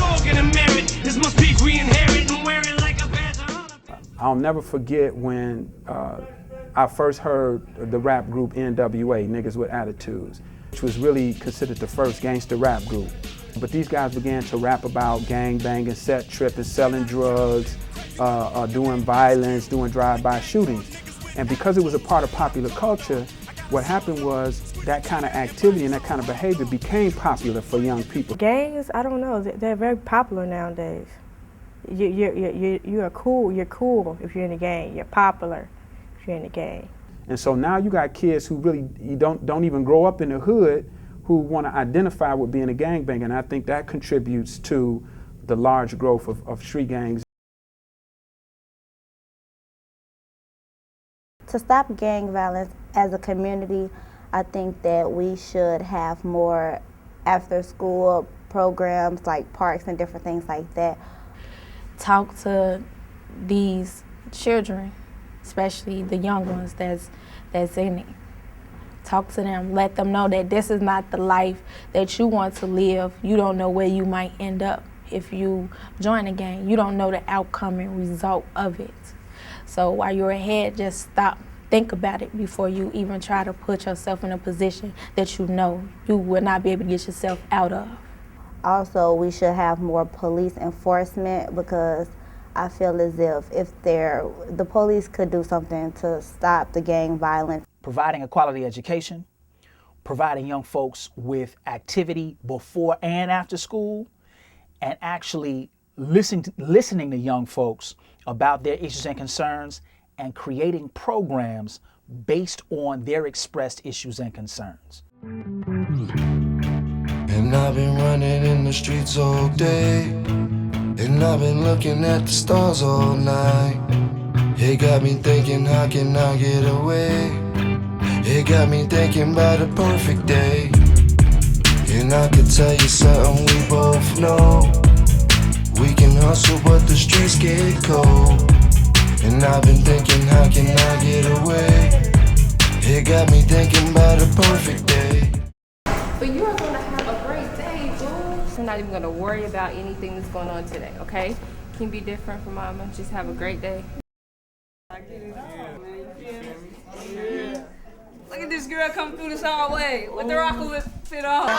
dog and a merit. This must be we inherit and wear it like a badge of honor. I'll never forget when I first heard the rap group NWA, Niggas with Attitudes, which was really considered the first gangster rap group. But these guys began to rap about gang banging, set tripping, selling drugs, doing violence, doing drive-by shootings. And because it was a part of popular culture, what happened was that kind of activity and that kind of behavior became popular for young people. Gangs, I don't know, they're very popular nowadays. You're cool if you're in a gang. You're popular if you're in a gang. And so now you got kids who really don't even grow up in the hood who want to identify with being a gangbanger, and I think that contributes to the large growth of street gangs. To stop gang violence as a community, I think that we should have more after-school programs like parks and different things like that. Talk to these children, especially the young ones that's in it. Talk to them, let them know that this is not the life that you want to live. You don't know where you might end up if you join a gang. You don't know the outcome and result of it. So while you're ahead, just stop, think about it before you even try to put yourself in a position that you know you will not be able to get yourself out of. Also, we should have more police enforcement because I feel as if the police could do something to stop the gang violence. Providing a quality education, providing young folks with activity before and after school, and actually listening to young folks about their issues and concerns and creating programs based on their expressed issues and concerns. And I've been running in the streets all day, and I've been looking at the stars all night. It got me thinking, how can I get away? It got me thinking about a perfect day. And I could tell you something we both know. We can hustle but the streets get cold. And I've been thinking, how can I get away? It got me thinking about a perfect day. But you're gonna have a great day, boo. I'm not even gonna worry about anything that's going on today, okay? Can be different from mama, just have a great day. Look at this girl come through this hallway with the rocker fit on.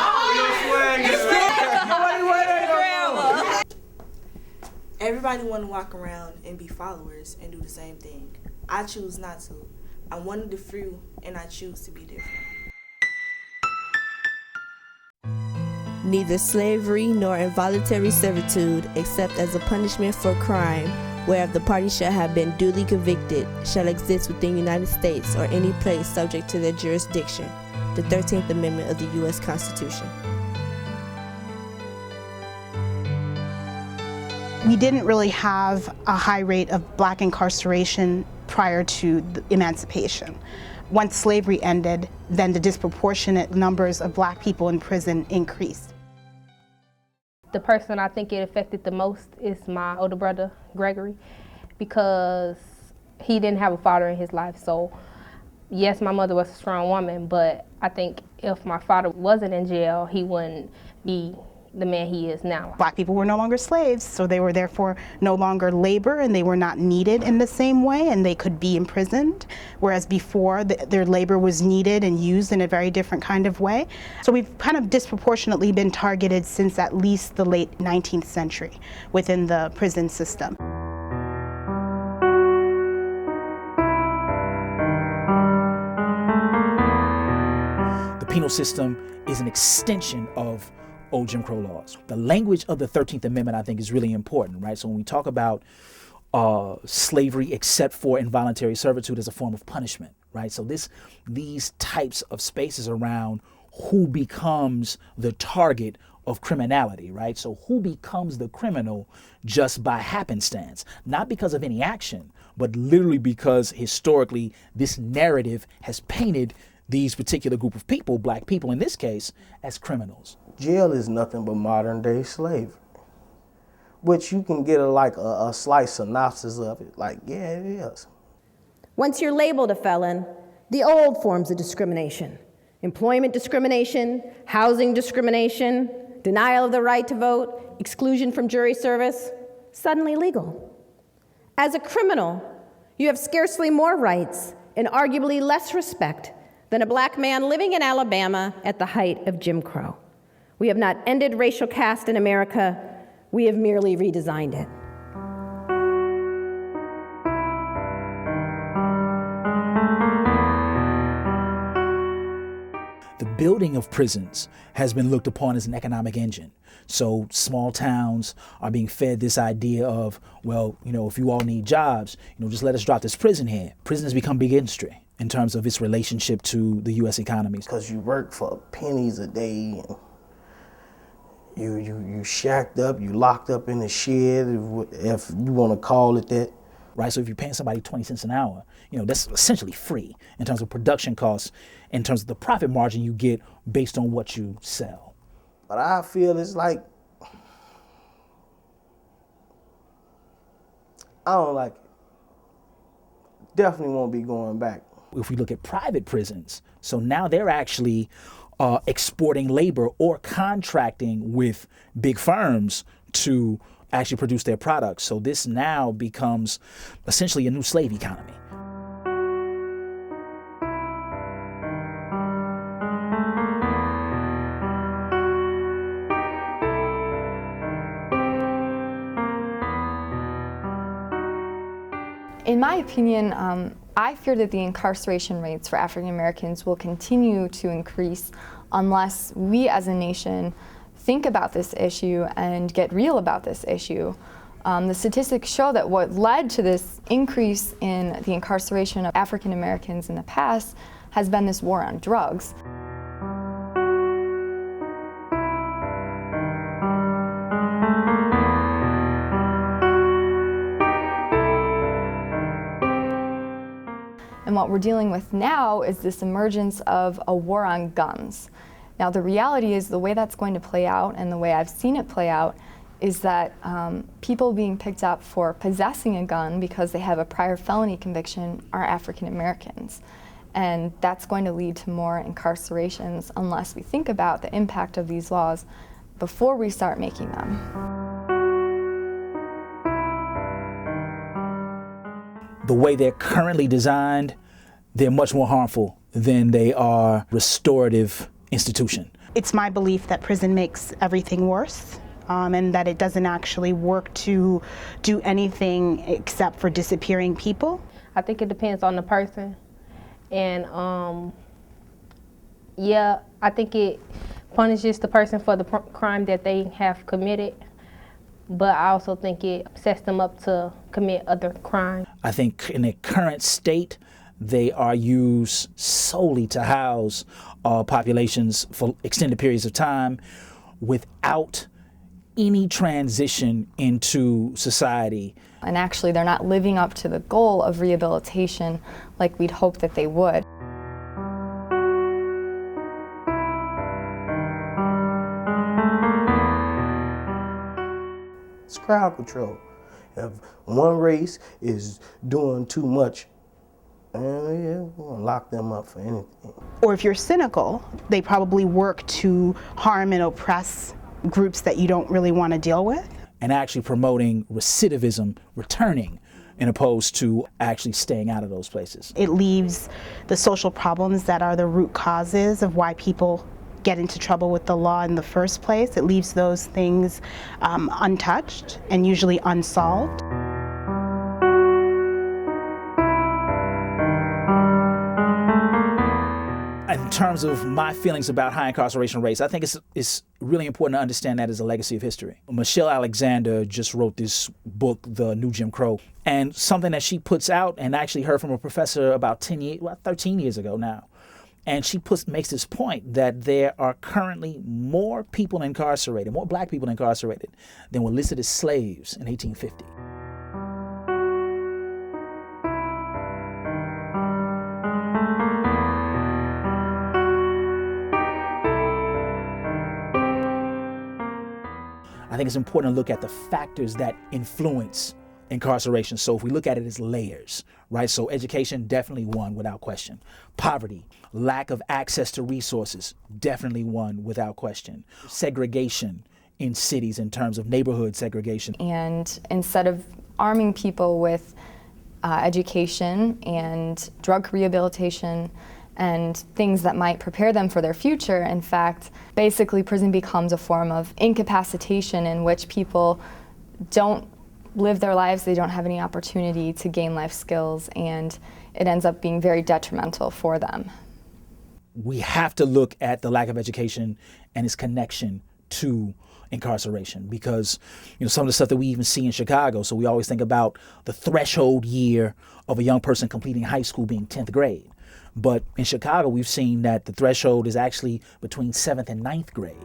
Everybody want to walk around and be followers and do the same thing. I choose not to. I'm one of the few, and I choose to be different. Neither slavery nor involuntary servitude, except as a punishment for crime, whereof the party shall have been duly convicted, shall exist within the United States or any place subject to their jurisdiction. The 13th Amendment of the U.S. Constitution. We didn't really have a high rate of black incarceration prior to the emancipation. Once slavery ended, then the disproportionate numbers of black people in prison increased. The person I think it affected the most is my older brother, Gregory, because he didn't have a father in his life. So yes, my mother was a strong woman, but I think if my father wasn't in jail, he wouldn't be the man he is now. Black people were no longer slaves, so they were therefore no longer labor, and they were not needed in the same way, and they could be imprisoned, whereas before their labor was needed and used in a very different kind of way. So we've kind of disproportionately been targeted since at least the late 19th century within the prison system. The penal system is an extension of old Jim Crow laws. The language of the 13th Amendment, I think, is really important, right? So when we talk about slavery except for involuntary servitude as a form of punishment, right? So these types of spaces around who becomes the target of criminality, right? So who becomes the criminal just by happenstance, not because of any action, but literally because historically this narrative has painted these particular group of people, black people in this case, as criminals. Jail is nothing but modern day slavery, which you can get a slight synopsis of it. Like, yeah, it is. Once you're labeled a felon, the old forms of discrimination, employment discrimination, housing discrimination, denial of the right to vote, exclusion from jury service, suddenly legal. As a criminal, you have scarcely more rights and arguably less respect than a black man living in Alabama at the height of Jim Crow. We have not ended racial caste in America, we have merely redesigned it. The building of prisons has been looked upon as an economic engine. So small towns are being fed this idea of, well, if you all need jobs, just let us drop this prison here. Prison has become big industry in terms of its relationship to the U.S. economy. Because you work for pennies a day, and you shacked up, you locked up in the shed, if you want to call it that. Right, so if you're paying somebody 20 cents an hour, that's essentially free in terms of production costs, in terms of the profit margin you get based on what you sell. But I feel it's like, I don't like it. Definitely won't be going back. If we look at private prisons, so now they're actually exporting labor or contracting with big firms to actually produce their products. So this now becomes essentially a new slave economy. In my opinion, I fear that the incarceration rates for African Americans will continue to increase unless we as a nation think about this issue and get real about this issue. The statistics show that what led to this increase in the incarceration of African Americans in the past has been this war on drugs. And what we're dealing with now is this emergence of a war on guns. Now the reality is the way that's going to play out, and the way I've seen it play out, is that people being picked up for possessing a gun because they have a prior felony conviction are African Americans. And that's going to lead to more incarcerations unless we think about the impact of these laws before we start making them. The way they're currently designed, they're much more harmful than they are restorative institution. It's my belief that prison makes everything worse, and that it doesn't actually work to do anything except for disappearing people. I think it depends on the person. And yeah, I think it punishes the person for the crime that they have committed, but I also think it sets them up to commit other crimes. I think in their current state, they are used solely to house populations for extended periods of time without any transition into society. And actually, they're not living up to the goal of rehabilitation like we'd hope that they would. It's crowd control. If one race is doing too much, we're gonna lock them up for anything. Or if you're cynical, they probably work to harm and oppress groups that you don't really want to deal with. And actually promoting recidivism, returning, in opposed to actually staying out of those places. It leaves the social problems that are the root causes of why people get into trouble with the law in the first place. It leaves those things untouched and usually unsolved. In terms of my feelings about high incarceration rates, I think it's really important to understand that as a legacy of history. Michelle Alexander just wrote this book, The New Jim Crow, and something that she puts out, and I actually heard from a professor about 13 years ago now, and she makes this point that there are currently more people incarcerated, more black people incarcerated than were listed as slaves in 1850. I think it's important to look at the factors that influence incarceration. So if we look at it as layers, right? So education, definitely one without question. Poverty, lack of access to resources, definitely one without question. Segregation in cities in terms of neighborhood segregation. And instead of arming people with education and drug rehabilitation and things that might prepare them for their future, in fact, basically prison becomes a form of incapacitation in which people don't live their lives, they don't have any opportunity to gain life skills, and it ends up being very detrimental for them. We have to look at the lack of education and its connection to incarceration, because some of the stuff that we even see in Chicago, so we always think about the threshold year of a young person completing high school being 10th grade. But in Chicago, we've seen that the threshold is actually between 7th and 9th grade.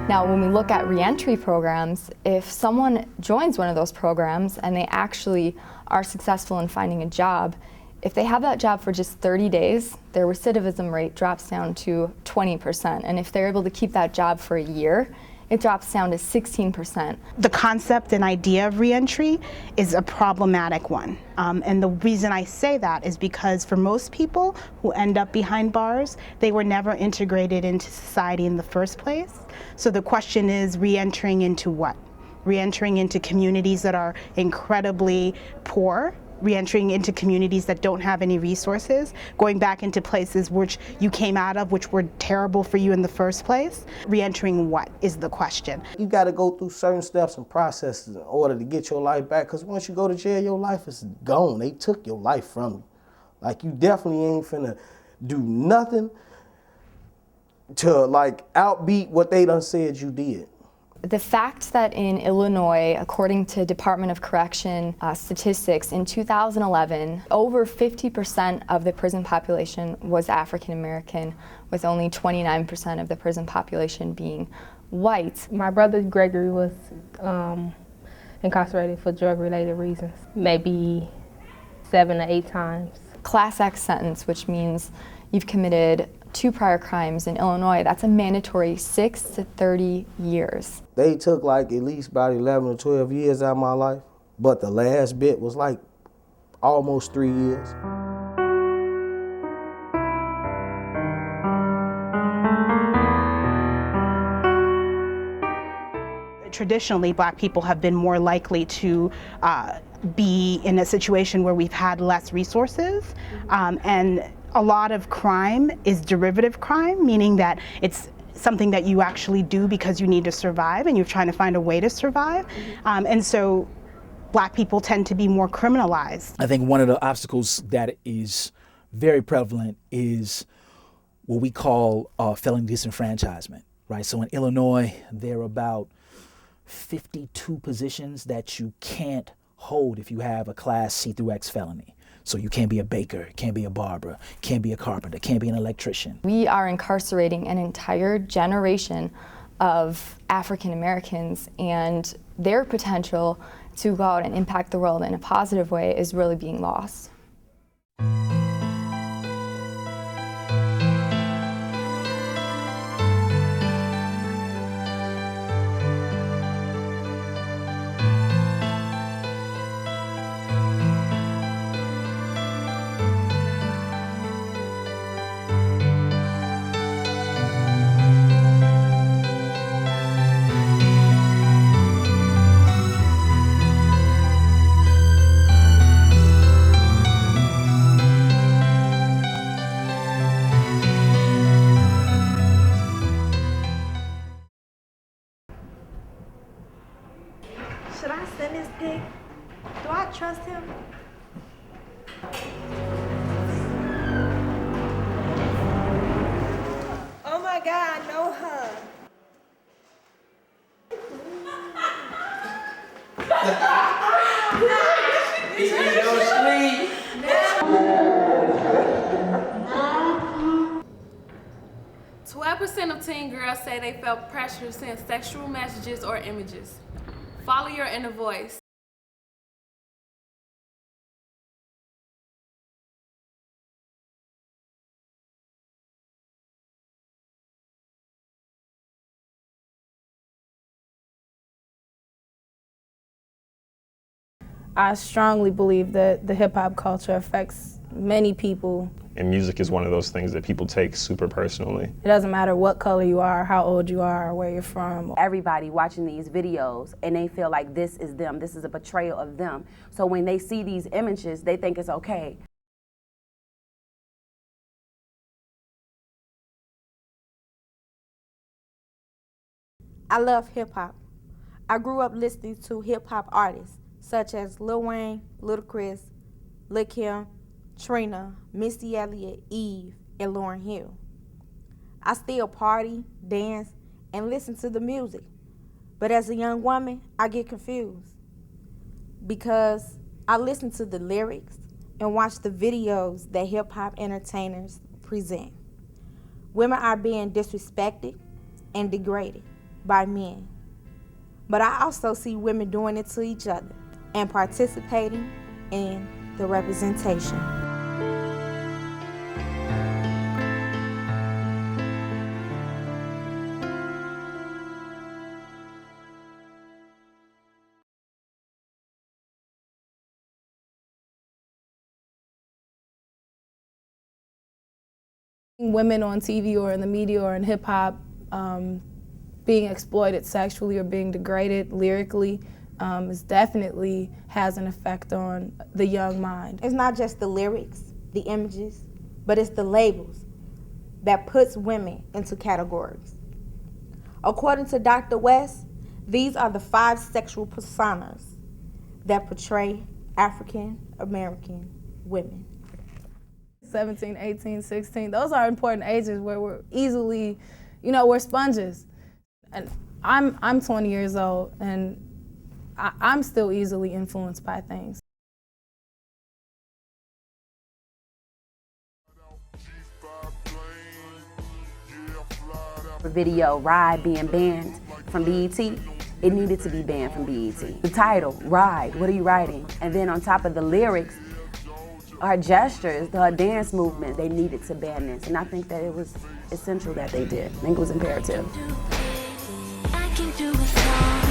Now, when we look at reentry programs, if someone joins one of those programs and they actually are successful in finding a job, if they have that job for just 30 days, their recidivism rate drops down to 20%. And if they're able to keep that job for a year, it drops down to 16%. The concept and idea of reentry is a problematic one. And the reason I say that is because for most people who end up behind bars, they were never integrated into society in the first place. So the question is, reentering into what? Reentering into communities that are incredibly poor, reentering into communities that don't have any resources, going back into places which you came out of, which were terrible for you in the first place. Reentering what is the question. You got to go through certain steps and processes in order to get your life back, because once you go to jail, your life is gone. They took your life from you. Like, you definitely ain't finna do nothing to like outbeat what they done said you did. The fact that in Illinois, according to Department of Correction statistics, in 2011, over 50% of the prison population was African American, with only 29% of the prison population being white. My brother Gregory was incarcerated for drug-related reasons, maybe 7 to 8 times. Class X sentence, which means you've committed 2 prior crimes in Illinois, that's a mandatory 6 to 30 years. They took like at least about 11 or 12 years out of my life, but the last bit was like almost 3 years. Traditionally, Black people have been more likely to be in a situation where we've had less resources, and a lot of crime is derivative crime, meaning that it's something that you actually do because you need to survive and you're trying to find a way to survive. And so Black people tend to be more criminalized. I think one of the obstacles that is very prevalent is what we call felony disenfranchisement, right? So in Illinois, there are about 52 positions that you can't hold if you have a Class C through X felony. So you can't be a baker, can't be a barber, can't be a carpenter, can't be an electrician. We are incarcerating an entire generation of African Americans, and their potential to go out and impact the world in a positive way is really being lost. Should I send this pic? Do I trust him? Oh my God, I know her. Twelve % of teen girls say they felt pressure to send sexual messages or images. Follow your inner voice. I strongly believe that the hip hop culture affects many people And music is one of those things that people take super personally. It doesn't matter what color you are, how old you are, or where you're from. Everybody watching these videos and they feel like this is them, this is a portrayal of them. So when they see these images, they think it's okay. I love hip hop. I grew up listening to hip hop artists such as Lil Wayne, Ludacris, Lil Kim, Trina, Missy Elliott, Eve, and Lauryn Hill. I still party, dance, and listen to the music. But as a young woman, I get confused because I listen to the lyrics and watch the videos that hip hop entertainers present. Women are being disrespected and degraded by men. But I also see women doing it to each other and participating in the representation. Women on TV or in the media or in hip hop being exploited sexually or being degraded lyrically is definitely has an effect on the young mind. It's not just the lyrics, the images, but it's the labels that puts women into categories. According to Dr. West, these are the 5 sexual personas that portray African American women. 17, 18, 16, those are important ages where we're easily, we're sponges. And I'm 20 years old and I'm still easily influenced by things. Video Ride being banned from BET, it needed to be banned from BET. The title, Ride, what are you riding? And then on top of the lyrics, our gestures, the dance movement, they needed to ban this. And I think that it was essential that they did. I think it was imperative. I can do it wrong.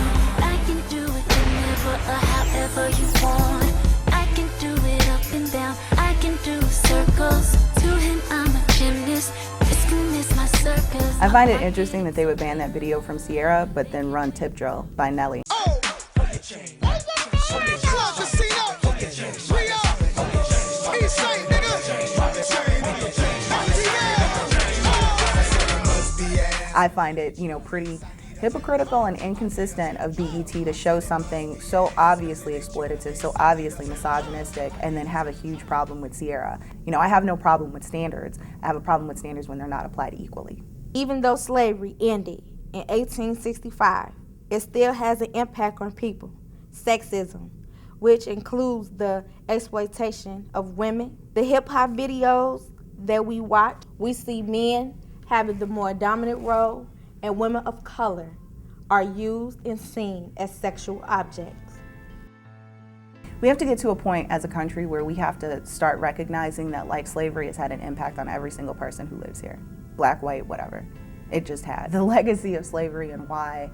I can do it whenever or however you want. I can do it up and down. I can do circles. To him, I'm a gymnast. This can miss my circus. I find it interesting that they would ban that video from Sierra, but then run Tip Drill by Nelly. I find it, pretty hypocritical and inconsistent of BET to show something so obviously exploitative, so obviously misogynistic, and then have a huge problem with Sierra. I have no problem with standards. I have a problem with standards when they're not applied equally. Even though slavery ended in 1865, it still has an impact on people. Sexism, which includes the exploitation of women. The hip hop videos that we watch, we see men having the more dominant role, and women of color are used and seen as sexual objects. We have to get to a point as a country where we have to start recognizing that, like, slavery has had an impact on every single person who lives here. Black, white, whatever. It just had. The legacy of slavery and why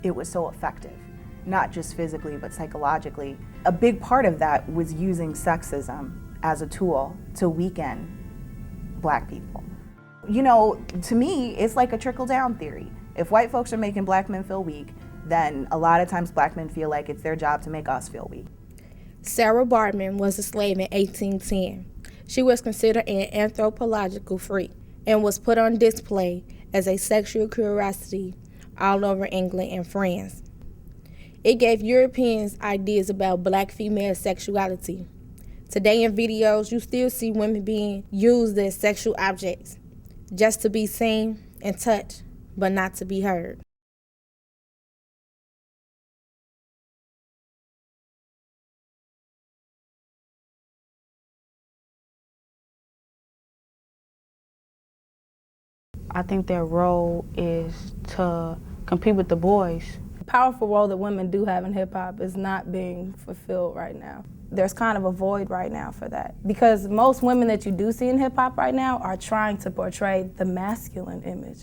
it was so effective, not just physically, but psychologically. A big part of that was using sexism as a tool to weaken Black people. To me, it's like a trickle-down theory. If white folks are making Black men feel weak, then a lot of times Black men feel like it's their job to make us feel weak. Sarah Bartman was a slave in 1810. She was considered an anthropological freak and was put on display as a sexual curiosity all over England and France. It gave Europeans ideas about Black female sexuality. Today in videos, you still see women being used as sexual objects, just to be seen and touched, but not to be heard. I think their role is to compete with the boys. The powerful role that women do have in hip hop is not being fulfilled right now. There's kind of a void right now for that, because most women that you do see in hip hop right now are trying to portray the masculine image.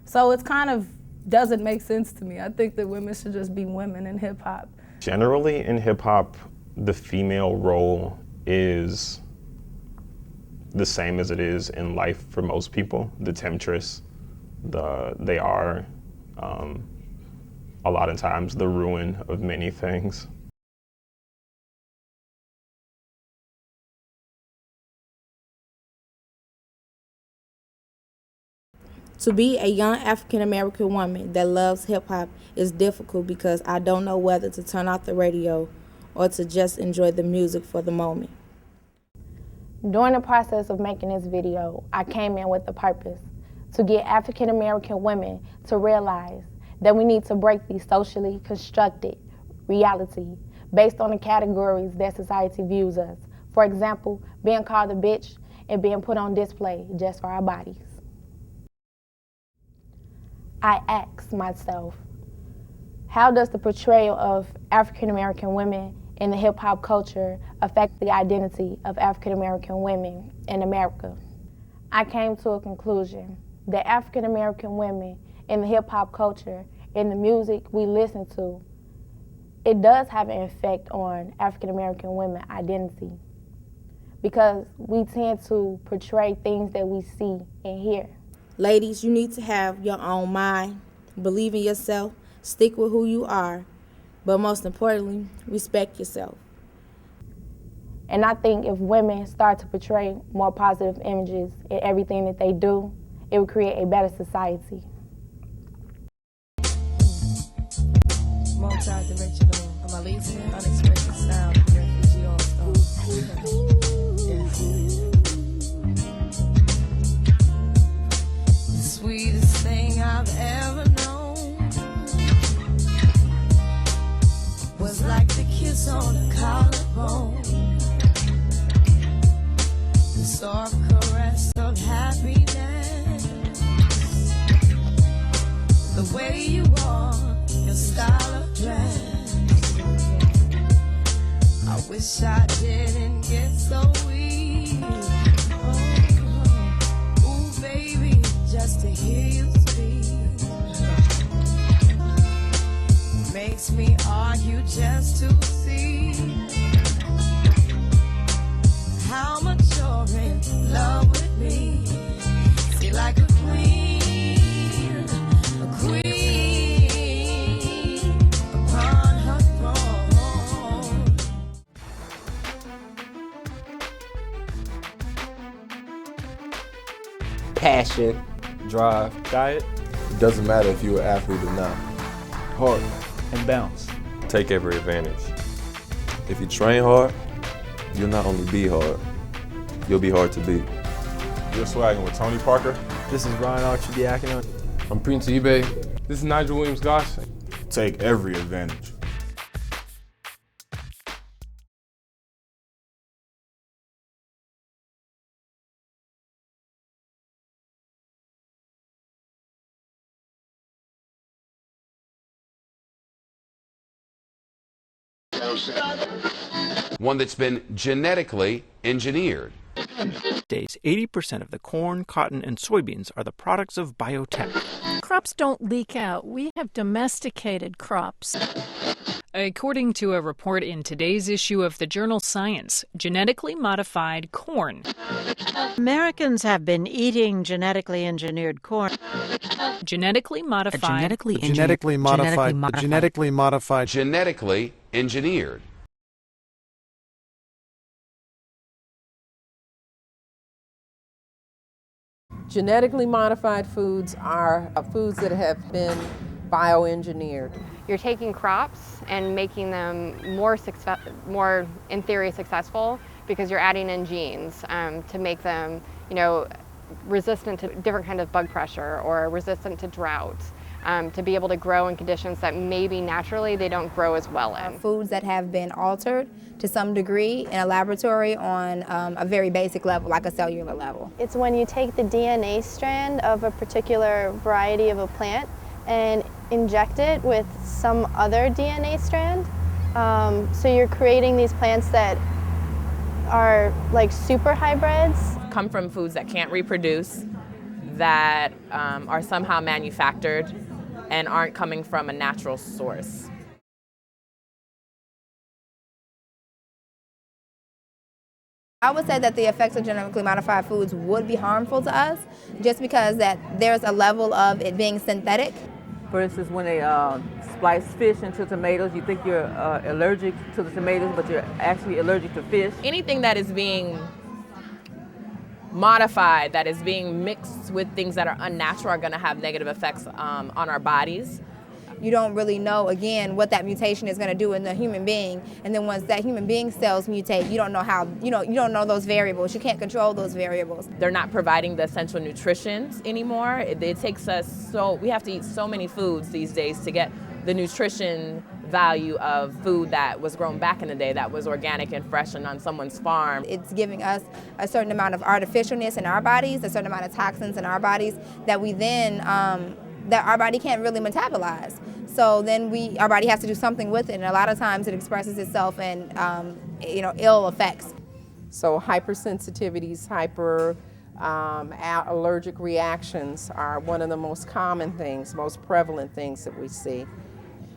So it's kind of doesn't make sense to me. I think that women should just be women in hip hop. Generally in hip hop, the female role is the same as it is in life for most people. The temptress, they are a lot of times the ruin of many things. To be a young African American woman that loves hip hop is difficult because I don't know whether to turn off the radio or to just enjoy the music for the moment. During the process of making this video, I came in with a purpose to get African American women to realize that we need to break these socially constructed reality based on the categories that society views us. For example, being called a bitch and being put on display just for our bodies. I ask myself, how does the portrayal of African American women in the hip hop culture affect the identity of African American women in America? I came to a conclusion that African American women in the hip hop culture, in the music we listen to, it does have an effect on African American women identity because we tend to portray things that we see and hear. Ladies, you need to have your own mind, believe in yourself, stick with who you are, but most importantly, respect yourself. And I think if women start to portray more positive images in everything that they do, it would create a better society. Multi-dimensional, amazing, unexpected sound, refugee all-star. Sweetest thing I've ever known was like the kiss on a collarbone, the soft caress of happiness, the way you walk, your style of dress. I wish I didn't get so weak. Ooh, baby, just to hear you speak makes me argue just to see how much you're in love with me. See, like a queen upon her throne. Passion, drive, diet. It doesn't matter if you're an athlete or not. Heart and bounce. Take every advantage. If you train hard, you'll not only be hard, you'll be hard to beat. You're swagging with Tony Parker. This is Ryan Archidiakono. I'm Prince eBay. This is Nigel Williams-Goss. Take every advantage. One that's been genetically engineered. Days, 80% of the corn, cotton, and soybeans are the products of biotech. Crops don't leak out. We have domesticated crops. According to a report in today's issue of the journal Science, genetically modified corn. Americans have been eating genetically engineered corn. Genetically modified. Genetically engineered. Genetically modified foods are foods that have been bioengineered. You're taking crops and making them more, in theory, successful because you're adding in genes to make them, resistant to different kind of bug pressure or resistant to drought, to be able to grow in conditions that maybe naturally they don't grow as well in. Foods that have been altered to some degree in a laboratory on a very basic level, like a cellular level. It's when you take the DNA strand of a particular variety of a plant and inject it with some other DNA strand. So you're creating these plants that are like super hybrids. Come from foods that can't reproduce, that are somehow manufactured and aren't coming from a natural source. I would say that the effects of genetically modified foods would be harmful to us just because that there's a level of it being synthetic. For instance, when they splice fish into tomatoes, you think you're allergic to the tomatoes, but you're actually allergic to fish. Anything that is being modified, that is being mixed with things that are unnatural are going to have negative effects on our bodies. You don't really know, again, what that mutation is going to do in the human being. And then once that human being cells mutate, you don't know how, you don't know those variables. You can't control those variables. They're not providing the essential nutrition anymore. It takes us we have to eat so many foods these days to get the nutrition value of food that was grown back in the day, that was organic and fresh and on someone's farm. It's giving us a certain amount of artificialness in our bodies, a certain amount of toxins in our bodies that we then, that our body can't really metabolize. So then our body has to do something with it, and a lot of times it expresses itself in ill effects. So hypersensitivities, allergic reactions are one of the most common things, most prevalent things that we see.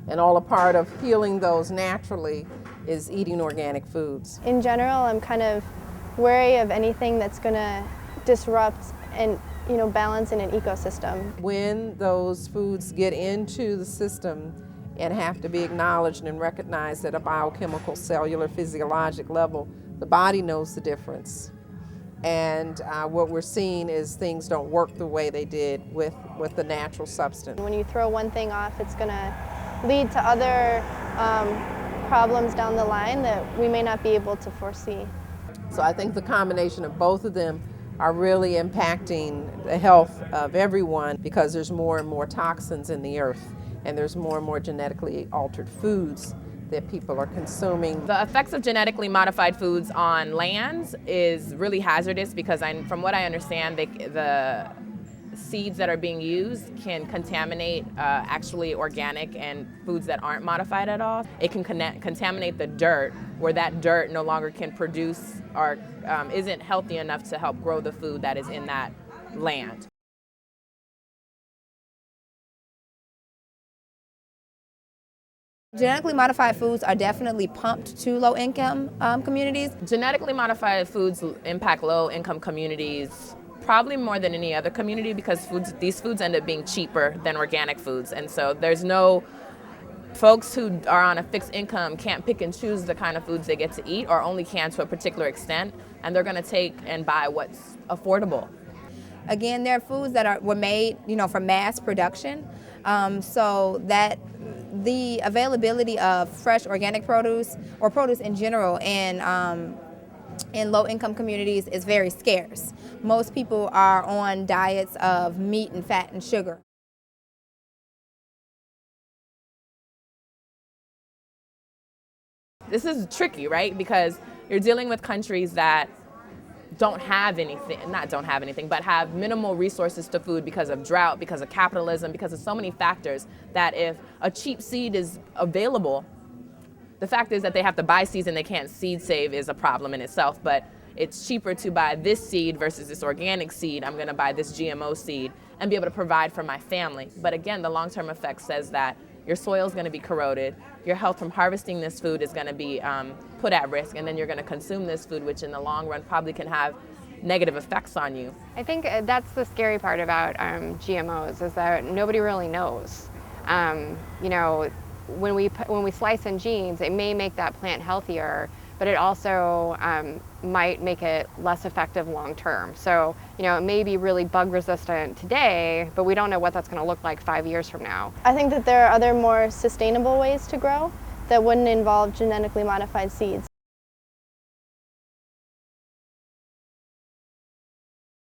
And all a part of healing those naturally is eating organic foods. In general, I'm kind of wary of anything that's going to disrupt and balance in an ecosystem. When those foods get into the system and have to be acknowledged and recognized at a biochemical, cellular, physiologic level, the body knows the difference. And what we're seeing is things don't work the way they did with the natural substance. When you throw one thing off, it's going to lead to other problems down the line that we may not be able to foresee. So I think the combination of both of them are really impacting the health of everyone because there's more and more toxins in the earth and there's more and more genetically altered foods that people are consuming. The effects of genetically modified foods on lands is really hazardous because from what I understand, the seeds that are being used can contaminate actually organic and foods that aren't modified at all. It can contaminate the dirt where that dirt no longer can produce or isn't healthy enough to help grow the food that is in that land. Genetically modified foods are definitely pumped to low-income communities. Genetically modified foods impact low-income communities probably more than any other community because these foods end up being cheaper than organic foods. And so there's no folks who are on a fixed income can't pick and choose the kind of foods they get to eat or only can to a particular extent. And they're going to take and buy what's affordable. Again, they're foods that were made, for mass production, so that the availability of fresh organic produce or produce in general in low-income communities is very scarce. Most people are on diets of meat and fat and sugar. This is tricky, right? Because you're dealing with countries that don't have anything, but have minimal resources to food because of drought, because of capitalism, because of so many factors that if a cheap seed is available, the fact is that they have to buy seeds and they can't seed save is a problem in itself, but it's cheaper to buy this seed versus this organic seed. I'm going to buy this GMO seed and be able to provide for my family. But again, the long-term effect says that your soil is going to be corroded, your health from harvesting this food is going to be put at risk, and then you're going to consume this food, which in the long run probably can have negative effects on you. I think that's the scary part about GMOs is that nobody really knows. When we slice in genes, it may make that plant healthier, but it also might make it less effective long term. So, it may be really bug resistant today, but we don't know what that's going to look like 5 years from now. I think that there are other more sustainable ways to grow that wouldn't involve genetically modified seeds.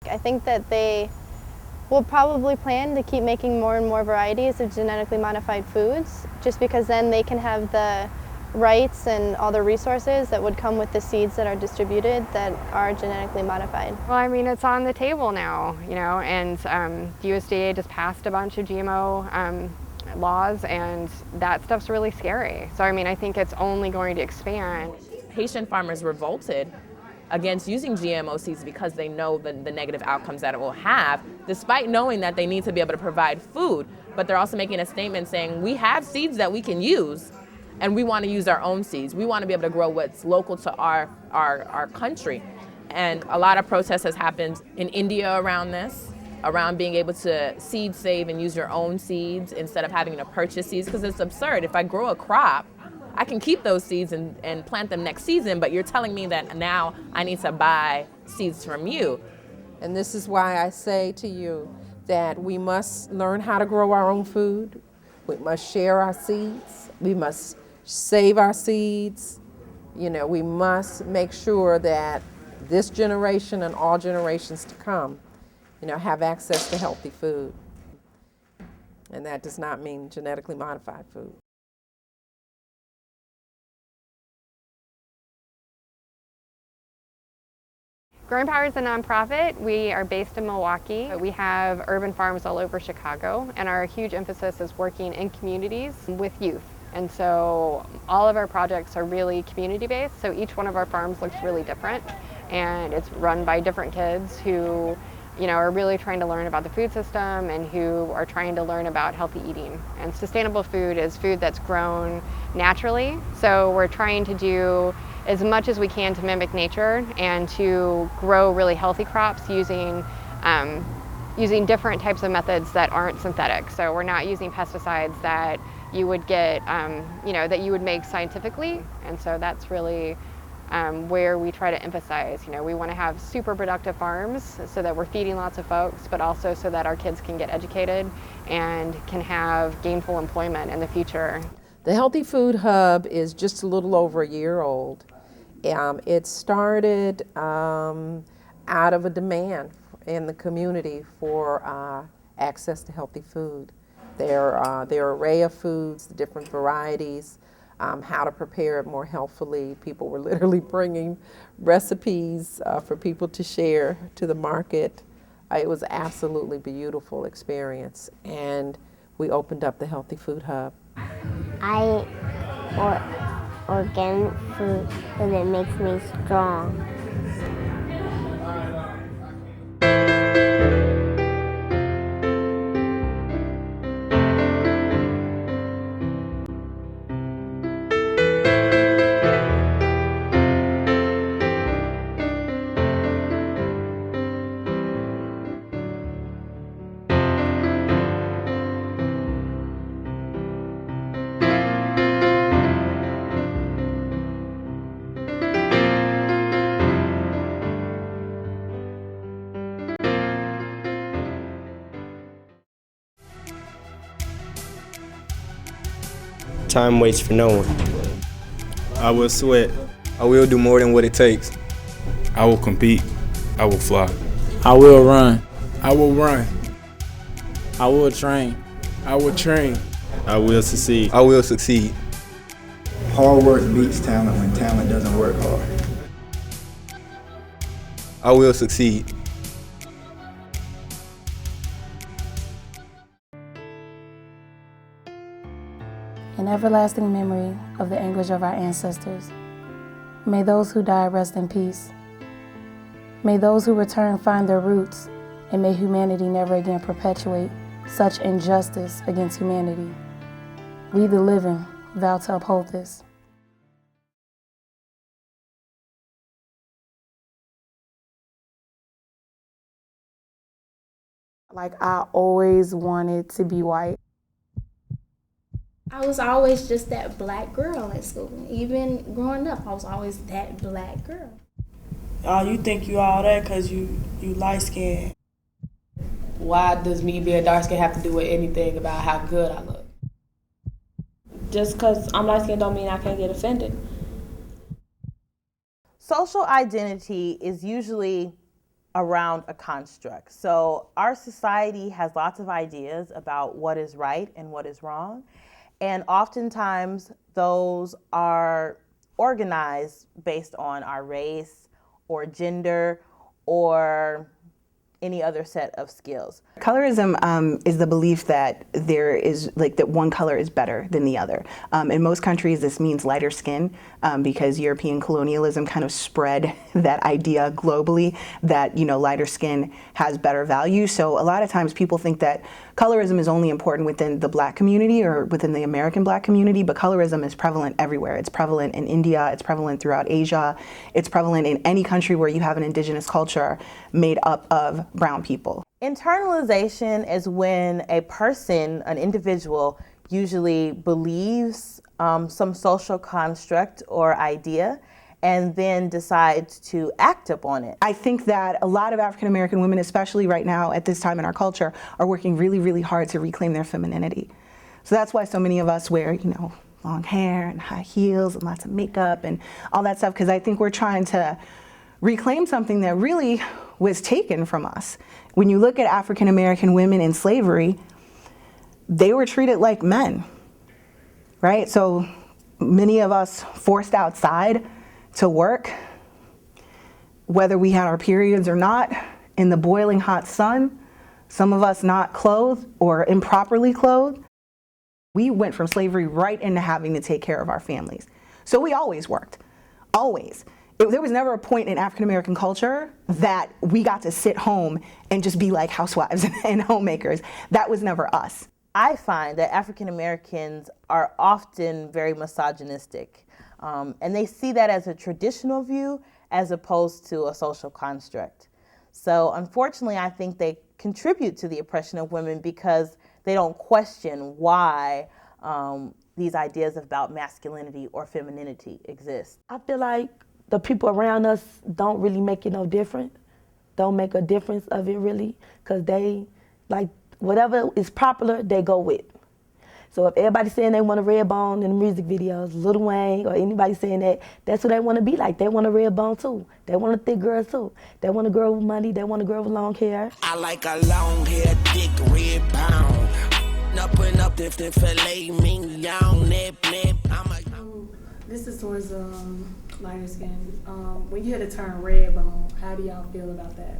I think that they will probably plan to keep making more and more varieties of genetically modified foods, just because then they can have the rights and all the resources that would come with the seeds that are distributed that are genetically modified. Well, I mean, it's on the table now, and the USDA just passed a bunch of GMO laws, and that stuff's really scary. So, I mean, I think it's only going to expand. Haitian farmers revolted against using GMO seeds because they know the negative outcomes that it will have, despite knowing that they need to be able to provide food. But they're also making a statement saying, we have seeds that we can use, and we want to use our own seeds. We want to be able to grow what's local to our country. And a lot of protests has happened in India around this, around being able to seed save and use your own seeds instead of having to purchase seeds, because it's absurd. If I grow a crop, I can keep those seeds and plant them next season, but you're telling me that now I need to buy seeds from you. And this is why I say to you that we must learn how to grow our own food. We must share our seeds. We must save our seeds. You know, we must make sure that this generation and all generations to come, you know, have access to healthy food. And that does not mean genetically modified food. Growing Power is a nonprofit. We are based in Milwaukee. We have urban farms all over Chicago, and our huge emphasis is working in communities with youth. And so all of our projects are really community-based, so each one of our farms looks really different, and it's run by different kids who, you know, are really trying to learn about the food system and who are trying to learn about healthy eating. And sustainable food is food that's grown naturally, so we're trying to do as much as we can to mimic nature and to grow really healthy crops using using different types of methods that aren't synthetic. So we're not using pesticides that you would get, you know, that you would make scientifically. And so that's really where we try to emphasize, you know, we want to have super productive farms so that we're feeding lots of folks, but also so that our kids can get educated and can have gainful employment in the future. The Healthy Food Hub is just a little over a year old. It started out of a demand in the community for access to healthy food. Their array of foods, the different varieties, how to prepare it more healthfully. People were literally bringing recipes for people to share to the market. It was an absolutely beautiful experience, and we opened up the Healthy Food Hub. I eat organic food because it makes me strong. Time waits for no one. I will sweat. I will do more than what it takes. I will compete. I will fly. I will run. I will run. I will train. I will train. I will succeed. I will succeed. Hard work beats talent when talent doesn't work hard. I will succeed. An everlasting memory of the anguish of our ancestors. May those who died rest in peace. May those who return find their roots, and may humanity never again perpetuate such injustice against humanity. We the living vow to uphold this. Like, I always wanted to be white. I was always just that black girl at school. Even growing up, I was always that black girl. You think you all that because you light skinned. Why does me being dark skinned have to do with anything about how good I look? Just because I'm light skinned don't mean I can't get offended. Social identity is usually around a construct. So our society has lots of ideas about what is right and what is wrong. And oftentimes those are organized based on our race or gender or any other set of skills. Colorism is the belief that there is that one color is better than the other. In most countries, this means lighter skin because European colonialism kind of spread that idea globally that lighter skin has better value. So a lot of times people think that Colorism is only important within the Black community or within the American Black community, but colorism is prevalent everywhere. It's prevalent in India, it's prevalent throughout Asia, it's prevalent in any country where you have an indigenous culture made up of brown people. Internalization is when a person, an individual, usually believes some social construct or idea and then decides to act upon it. I think that a lot of African American women, especially right now at this time in our culture, are working really, really hard to reclaim their femininity. So that's why so many of us wear, you know, long hair and high heels and lots of makeup and all that stuff, because I think we're trying to reclaim something that really was taken from us. When you look at African American women in slavery, they were treated like men, right? So many of us forced outside to work, whether we had our periods or not, in the boiling hot sun, some of us not clothed or improperly clothed. We went from slavery right into having to take care of our families. So we always worked, always. There was never a point in African American culture that we got to sit home and just be like housewives and homemakers. That was never us. I find that African Americans are often very misogynistic. And they see that as a traditional view as opposed to a social construct. So unfortunately, I think they contribute to the oppression of women because they don't question why these ideas about masculinity or femininity exist. I feel like the people around us don't really make it no different, don't make a difference of it really, because they, like, whatever is popular, they go with. So if everybody's saying they want a red bone in the music videos, Lil Wayne or anybody saying that, that's what they want to be like. They want a red bone too. They want a thick girl too. They want a girl with money. They want a girl with long hair. I like a long hair, thick red bone. Up and up if they fillet me down, nip, nip. This is towards lighter skin. When you hear the term red bone, how do y'all feel about that?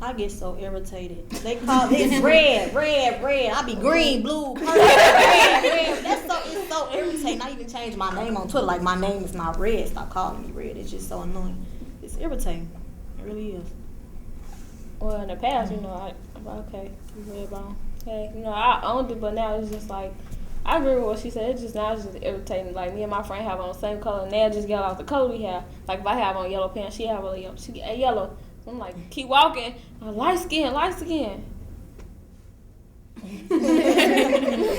I get so irritated. They call it red, red, red. I be green, blue, purple, red, red. It's so irritating. I even changed my name on Twitter. Like, my name is not Red. Stop calling me Red. It's just so annoying. It's irritating. It really is. Well, in the past, you know, okay, red bone. Hey, you know, I owned it, but now it's just like, I agree with what she said. It's just now it's just irritating. Like, me and my friend have on the same color, and they just get out the color we have. Like, if I have on yellow pants, she have on yellow. She get yellow. So I'm like, keep walking. Light skin, light skin.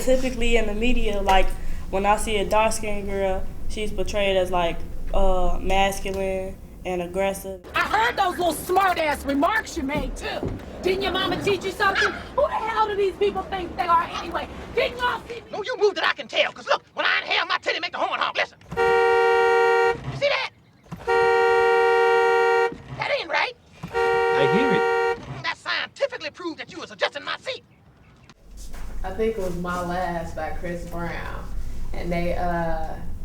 Typically in the media, like, when I see a dark-skinned girl, she's portrayed as, like, masculine and aggressive. I heard those little smart-ass remarks you made, too. Didn't your mama teach you something? Who the hell do these people think they are anyway? Didn't y'all see me? No, you moved that I can tell, because look, when I inhale, my titty make the horn honk. Listen. You see that? That ain't right. I hear it. That scientifically proved that you was adjusting my seat. I think it was My Last by Chris Brown. And they,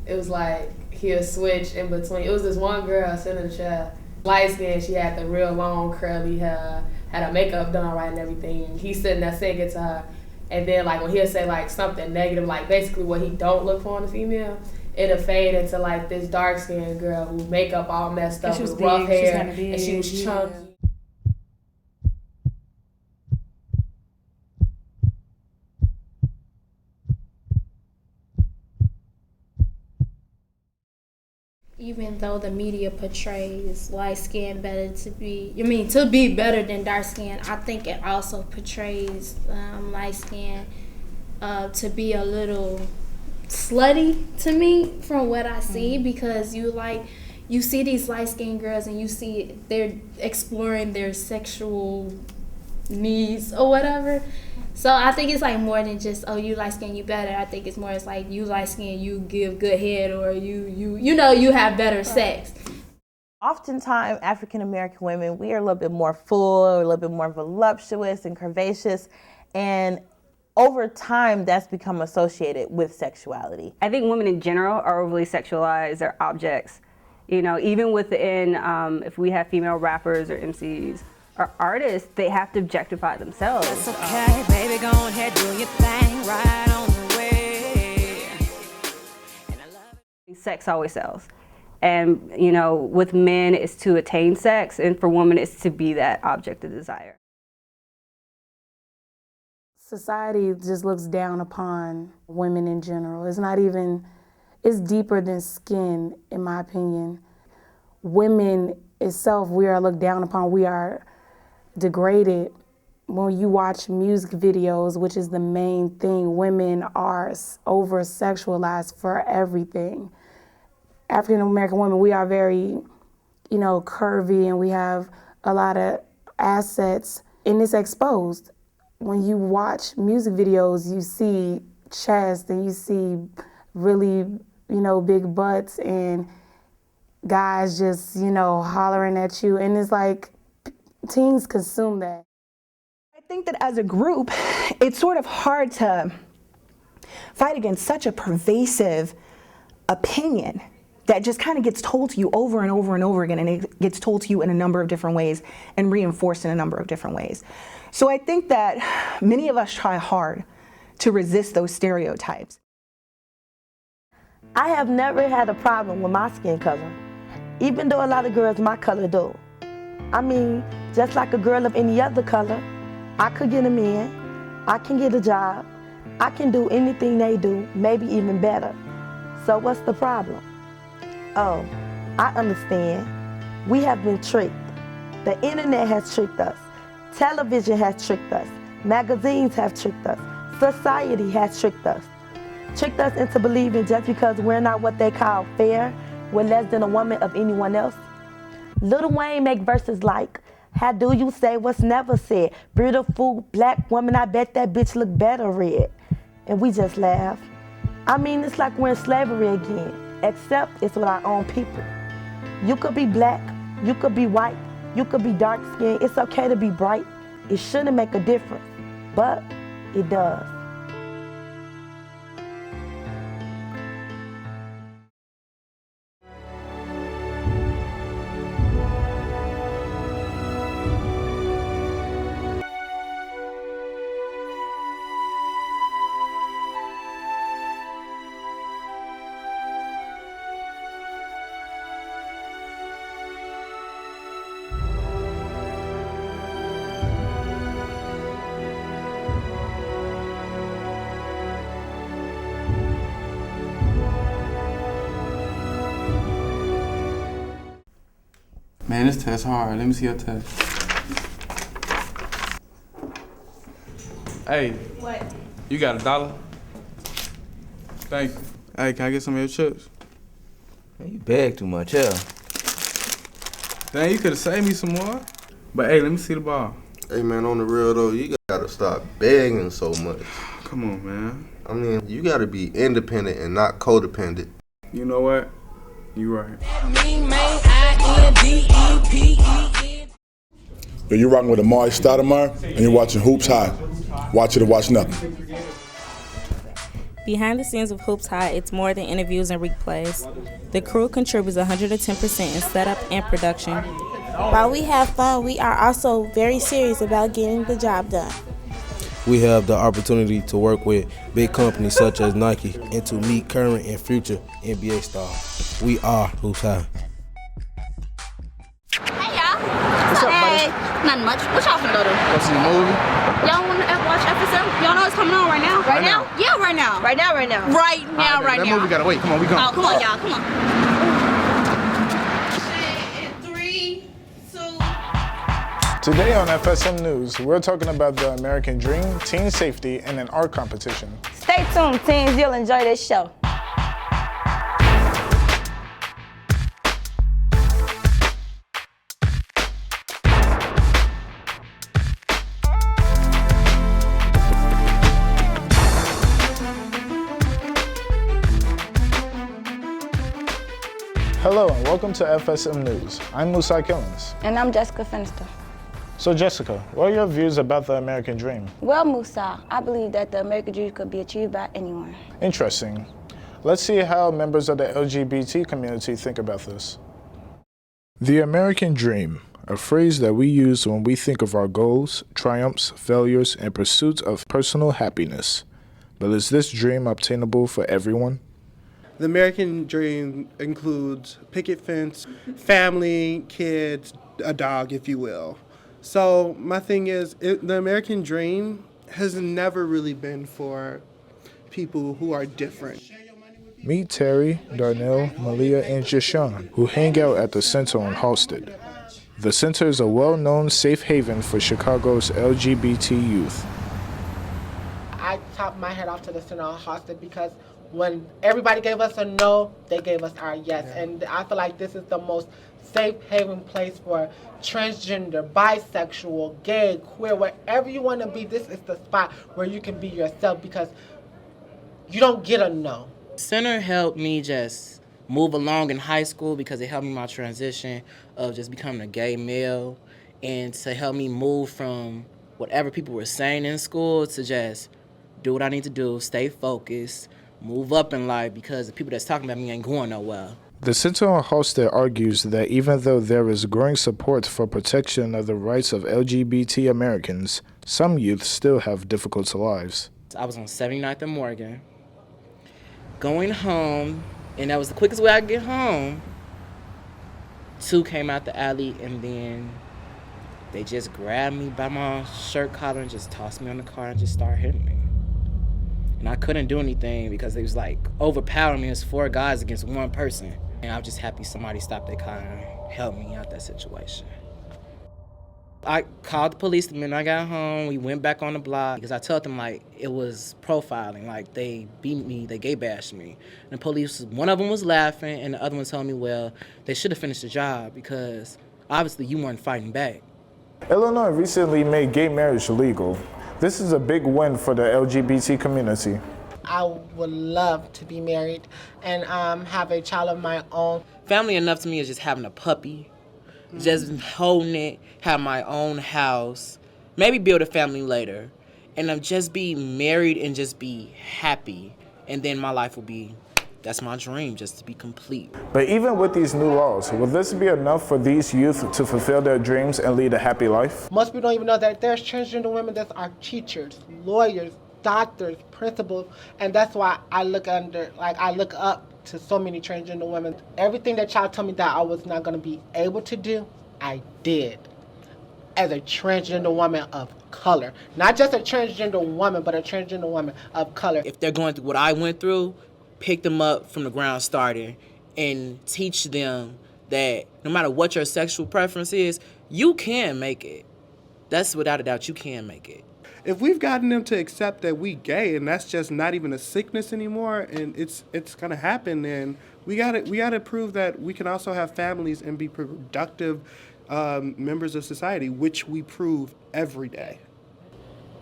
it was like, he'll switch in between. It was this one girl sitting in the chair, light skin, she had the real long curly hair, had her makeup done right and everything. He's sitting there singing to her. And then, like, when he'll say, like, something negative, like, basically what he don't look for in a female, it'll fade into, like, this dark-skinned girl whose makeup all messed up with rough hair, and she was chunky. Even though the media portrays light skin better to be better than dark skin, I think it also portrays light skin to be a little slutty to me from what I see, because you see these light skinned girls and you see they're exploring their sexual needs or whatever. So I think it's like more than just, oh, you light skin, you better. I think it's more, it's like you light skin, you give good head, or you have better sex. Oftentimes, African American women, we are a little bit more full, a little bit more voluptuous and curvaceous, and over time, that's become associated with sexuality. I think women in general are overly sexualized. They're objects. You know, even within, if we have female rappers or MCs, or artists, they have to objectify themselves. That's okay, baby, go ahead, do your thing right on the way. Sex always sells. And, you know, with men, it's to attain sex, and for women, it's to be that object of desire. Society just looks down upon women in general. It's not even, it's deeper than skin, in my opinion. Women itself, we are looked down upon. We are degraded. When you watch music videos, which is the main thing, women are over-sexualized for everything. African American women, we are very, curvy, and we have a lot of assets, and it's exposed. When you watch music videos, you see chest and you see really, big butts and guys just, hollering at you, and it's like teens consume that. I think that as a group, it's sort of hard to fight against such a pervasive opinion that just kind of gets told to you over and over and over again, and it gets told to you in a number of different ways and reinforced in a number of different ways. So I think that many of us try hard to resist those stereotypes. I have never had a problem with my skin color, even though a lot of girls my color do. I mean, just like a girl of any other color, I could get a man, I can get a job, I can do anything they do, maybe even better. So what's the problem? Oh, I understand. We have been tricked. The internet has tricked us. Television has tricked us. Magazines have tricked us. Society has tricked us. Tricked us into believing just because we're not what they call fair, we're less than a woman of anyone else. Lil Wayne make verses like, how do you say what's never said? Beautiful black woman, I bet that bitch look better red. And we just laugh. I mean, it's like we're in slavery again, except it's with our own people. You could be black, you could be white, you could be dark skinned. It's okay to be bright. It shouldn't make a difference, but it does. Man, this test hard. Let me see your test. Hey. What? You got $1? Thank you. Hey, can I get some of your chips? Man, you beg too much, yeah. Dang, you could have saved me some more. But hey, let me see the ball. Hey man, on the real though, you gotta stop begging so much. Come on, man. I mean, you gotta be independent and not codependent. You know what? You right. You're rocking with Amari Stoudemire, and you're watching Hoops High. Watch it or watch nothing. Behind the scenes of Hoops High, it's more than interviews and replays. The crew contributes 110% in setup and production. While we have fun, we are also very serious about getting the job done. We have the opportunity to work with big companies such as Nike and to meet current and future NBA stars. We are Hoops High. Hey y'all. What's up, buddy? Nothing much. What y'all finna go do? Go see a movie? Y'all wanna watch FSM? Y'all know it's coming on right now? Right now? Yeah, right now. Right now. Right now. That movie gotta wait. Come on, we going. Oh, come on, y'all. Come on. 3, 2. Today on FSM News, we're talking about the American Dream, teen safety, and an art competition. Stay tuned, teens. You'll enjoy this show. Hello and welcome to FSM News. I'm Musai Killings. And I'm Jessica Finister. So Jessica, what are your views about the American Dream? Well, Musa, I believe that the American dream could be achieved by anyone. Interesting. Let's see how members of the LGBT community think about this. The American Dream, a phrase that we use when we think of our goals, triumphs, failures, and pursuits of personal happiness. But is this dream obtainable for everyone? The American dream includes picket fence, family, kids, a dog, if you will. So my thing is, the American dream has never really been for people who are different. Meet Terry, Darnell, Malia, and Jashawn, who hang out at the center on Halsted. The center is a well-known safe haven for Chicago's LGBT youth. I top my head off to the center on Halsted because when everybody gave us a no, they gave us our yes. And I feel like this is the most safe haven place for transgender, bisexual, gay, queer, whatever you want to be. This is the spot where you can be yourself because you don't get a no. Center helped me just move along in high school because it helped me my transition of just becoming a gay male, and to help me move from whatever people were saying in school to just do what I need to do, stay focused, move up in life, because the people that's talking about me ain't going nowhere. The Center on Halsted argues that even though there is growing support for protection of the rights of LGBT Americans, some youth still have difficult lives. I was on 79th and Morgan, going home, and that was the quickest way I could get home. Two came out the alley, and then they just grabbed me by my shirt collar and just tossed me on the car and just started hitting me. And I couldn't do anything because it was like overpowering me. It was 4 guys against 1 person. And I'm just happy somebody stopped their car and helped me out that situation. I called the police the minute I got home. We went back on the block because I told them like it was profiling, like they beat me, they gay bashed me. And the police, one of them was laughing and the other one told me, well, they should have finished the job because obviously you weren't fighting back. Illinois recently made gay marriage legal. This is a big win for the LGBT community. I would love to be married and have a child of my own. Family enough to me is just having a puppy. Just holding it, have my own house, maybe build a family later, and just be married and just be happy. And then my life will be, that's my dream, just to be complete. But even with these new laws, will this be enough for these youth to fulfill their dreams and lead a happy life? Most people don't even know that there's transgender women that are teachers, lawyers, doctors, principals, and that's why I look up to so many transgender women. Everything that y'all told me that I was not going to be able to do, I did. As a transgender woman of color. Not just a transgender woman, but a transgender woman of color. If they're going through what I went through, pick them up from the ground starting and teach them that no matter what your sexual preference is, you can make it. That's without a doubt, you can make it. If we've gotten them to accept that we gay and that's just not even a sickness anymore and it's gonna happen, then we gotta prove that we can also have families and be productive members of society, which we prove every day.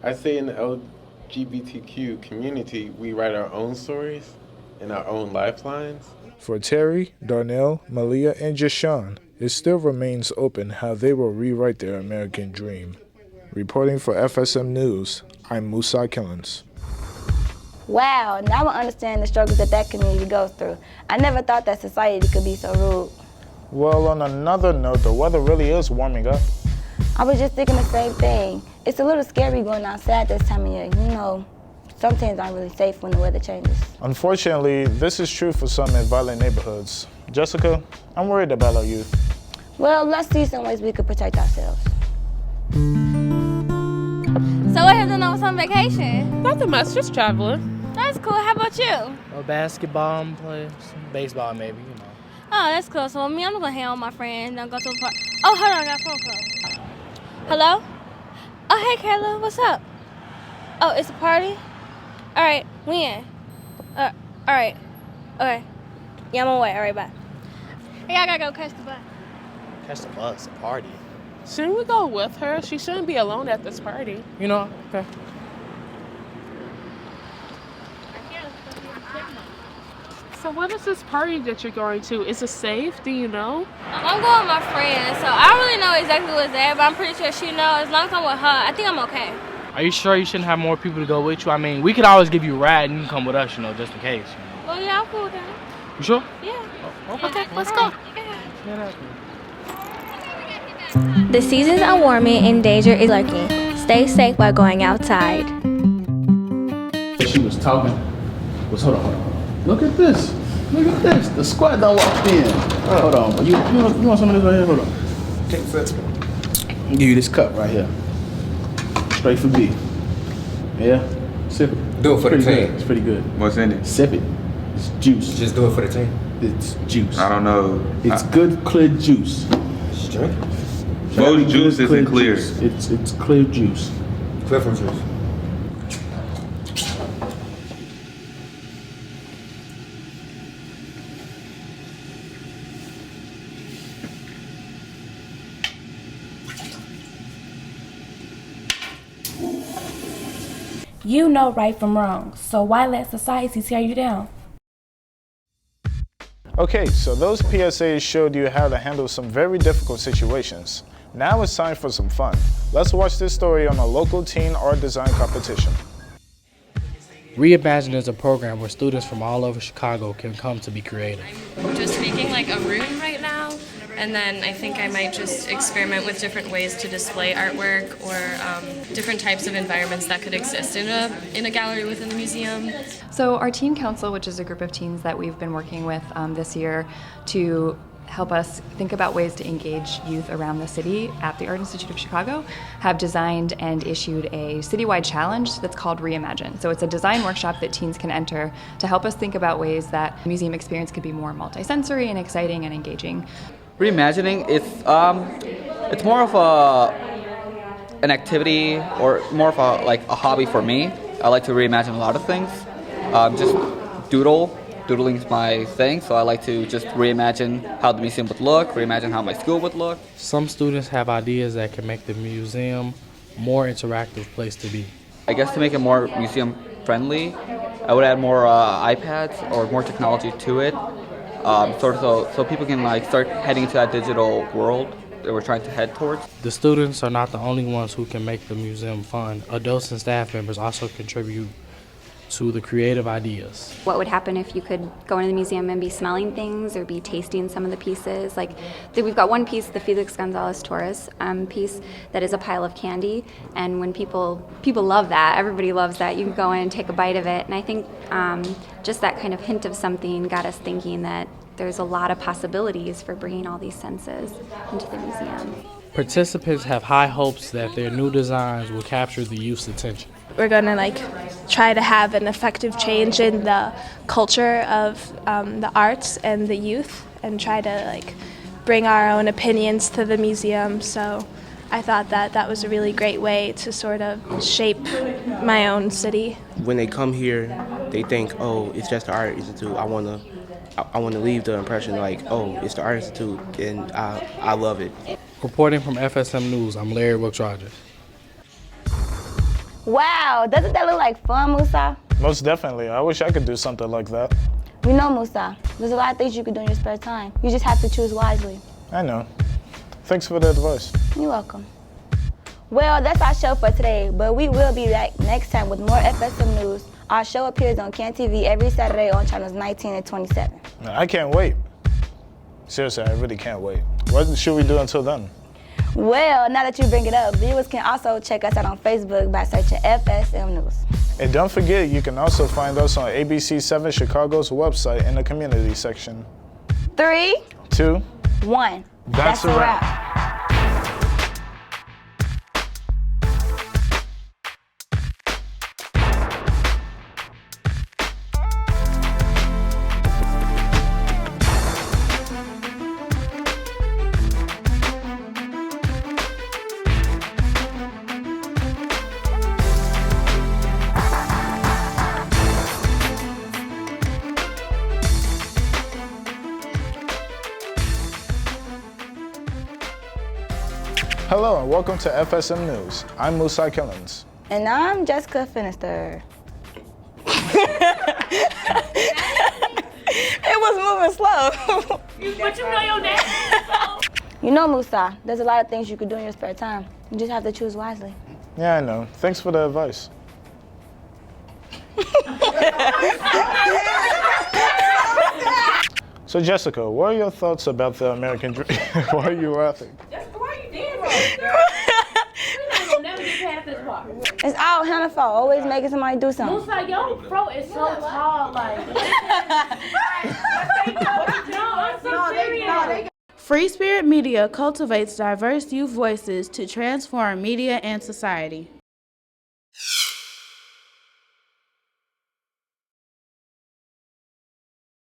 I say in the LGBTQ community, we write our own stories and our own lifelines. For Terry, Darnell, Malia, and Jashawn, it still remains open how they will rewrite their American dream. Reporting for FSM News, I'm Musa Killens. Wow, now I understand the struggles that community goes through. I never thought that society could be so rude. Well, on another note, the weather really is warming up. I was just thinking the same thing. It's a little scary going outside this time of year. You know, some things aren't really safe when the weather changes. Unfortunately, this is true for some in violent neighborhoods. Jessica, I'm worried about our youth. Well, let's see some ways we could protect ourselves. So what have you done on some vacation? Nothing much, just traveling. That's cool. How about you? Basketball, and play some baseball maybe, you know. Oh, that's cool. So me, I'm gonna hang out with my friends and go to a park. Oh, hold on, I got a phone call. Hello? Oh, hey, Kayla, what's up? Oh, it's a party? All right, when? All right, okay. Yeah, I'm on my way. All right, bye. Hey, I gotta go catch the bus. Catch the bus, a party. Shouldn't we go with her? She shouldn't be alone at this party. You know, okay. So what is this party that you're going to? Is it safe? Do you know? I'm going with my friend, so I don't really know exactly what's there, but I'm pretty sure she knows. As long as I'm with her, I think I'm okay. Are you sure you shouldn't have more people to go with you? I mean, we could always give you a ride and you can come with us, you know, just in case. You know. Well, yeah, I'm cool with that. You sure? Yeah. Oh, okay, let's go. Yeah. The seasons are warming and danger is lurking. Stay safe while going outside. She was talking. Hold on. Look at this. The squad done walked in. Hold on. You want some of this right here? Hold on. Take this. Give you this cup right here. Straight for B. Yeah, sip it. Do it for the Pretty team. good. It's pretty good. What's in it? Sip it. It's juice. Just do it for the team. It's juice. I don't know. It's good, clear juice. Just drink it. Most juice isn't clear. Juice. It's clear juice. Clear from juice. You know right from wrong, so why let society tear you down? Okay, so those PSAs showed you how to handle some very difficult situations. Now it's time for some fun. Let's watch this story on a local teen art design competition. Reimagine is a program where students from all over Chicago can come to be creative. I'm just making like a room right now, and then I think I might just experiment with different ways to display artwork or different types of environments that could exist in a gallery within the museum. So our teen council, which is a group of teens that we've been working with this year to help us think about ways to engage youth around the city at the Art Institute of Chicago, have designed and issued a citywide challenge that's called Reimagine. So it's a design workshop that teens can enter to help us think about ways that the museum experience could be more multisensory and exciting and engaging. Reimagining, it's more of an activity or more of a hobby for me. I like to reimagine a lot of things. Just doodling is my thing, so I like to just reimagine how the museum would look, reimagine how my school would look. Some students have ideas that can make the museum a more interactive place to be. I guess to make it more museum friendly, I would add more iPads or more technology to it. So people can start heading into that digital world that we're trying to head towards. The students are not the only ones who can make the museum fun. Adults and staff members also contribute to the creative ideas. What would happen if you could go into the museum and be smelling things or be tasting some of the pieces? We've got one piece, the Felix Gonzalez Torres piece, that is a pile of candy, and when people love that, everybody loves that. You can go in and take a bite of it, and I think just that kind of hint of something got us thinking that there's a lot of possibilities for bringing all these senses into the museum. Participants have high hopes that their new designs will capture the youth's attention. We're gonna try to have an effective change in the culture of the arts and the youth, and try to bring our own opinions to the museum. So I thought that was a really great way to sort of shape my own city. When they come here, they think, oh, it's just the Art Institute. I want to leave the impression oh, it's the Art Institute, and I love it. Reporting from FSM News, I'm Larry Brooks Rogers. Wow, doesn't that look like fun, Musa? Most definitely. I wish I could do something like that. You know, Musa, there's a lot of things you can do in your spare time. You just have to choose wisely. I know. Thanks for the advice. You're welcome. Well, that's our show for today, but we will be back next time with more FSM News. Our show appears on CAN TV every Saturday on channels 19 and 27. I can't wait. Seriously, I really can't wait. What should we do until then? Well, now that you bring it up, viewers can also check us out on Facebook by searching FSM News. And don't forget, you can also find us on ABC7 Chicago's website in the community section. 3, 2, 1. That's a wrap. Hello and welcome to FSM News. I'm Musa Killens. And I'm Jessica Finister. It was moving slow. But you know your name. You know, Musa, there's a lot of things you could do in your spare time. You just have to choose wisely. Yeah, I know. Thanks for the advice. So Jessica, what are your thoughts about the American dream? Why are you laughing? Jessica, why are you dancing? We're not gonna never get past this part. It's all Hannah's fault, always making somebody do something. Musa, your throat is so tall, No, I'm so serious. Free Spirit Media cultivates diverse youth voices to transform media and society.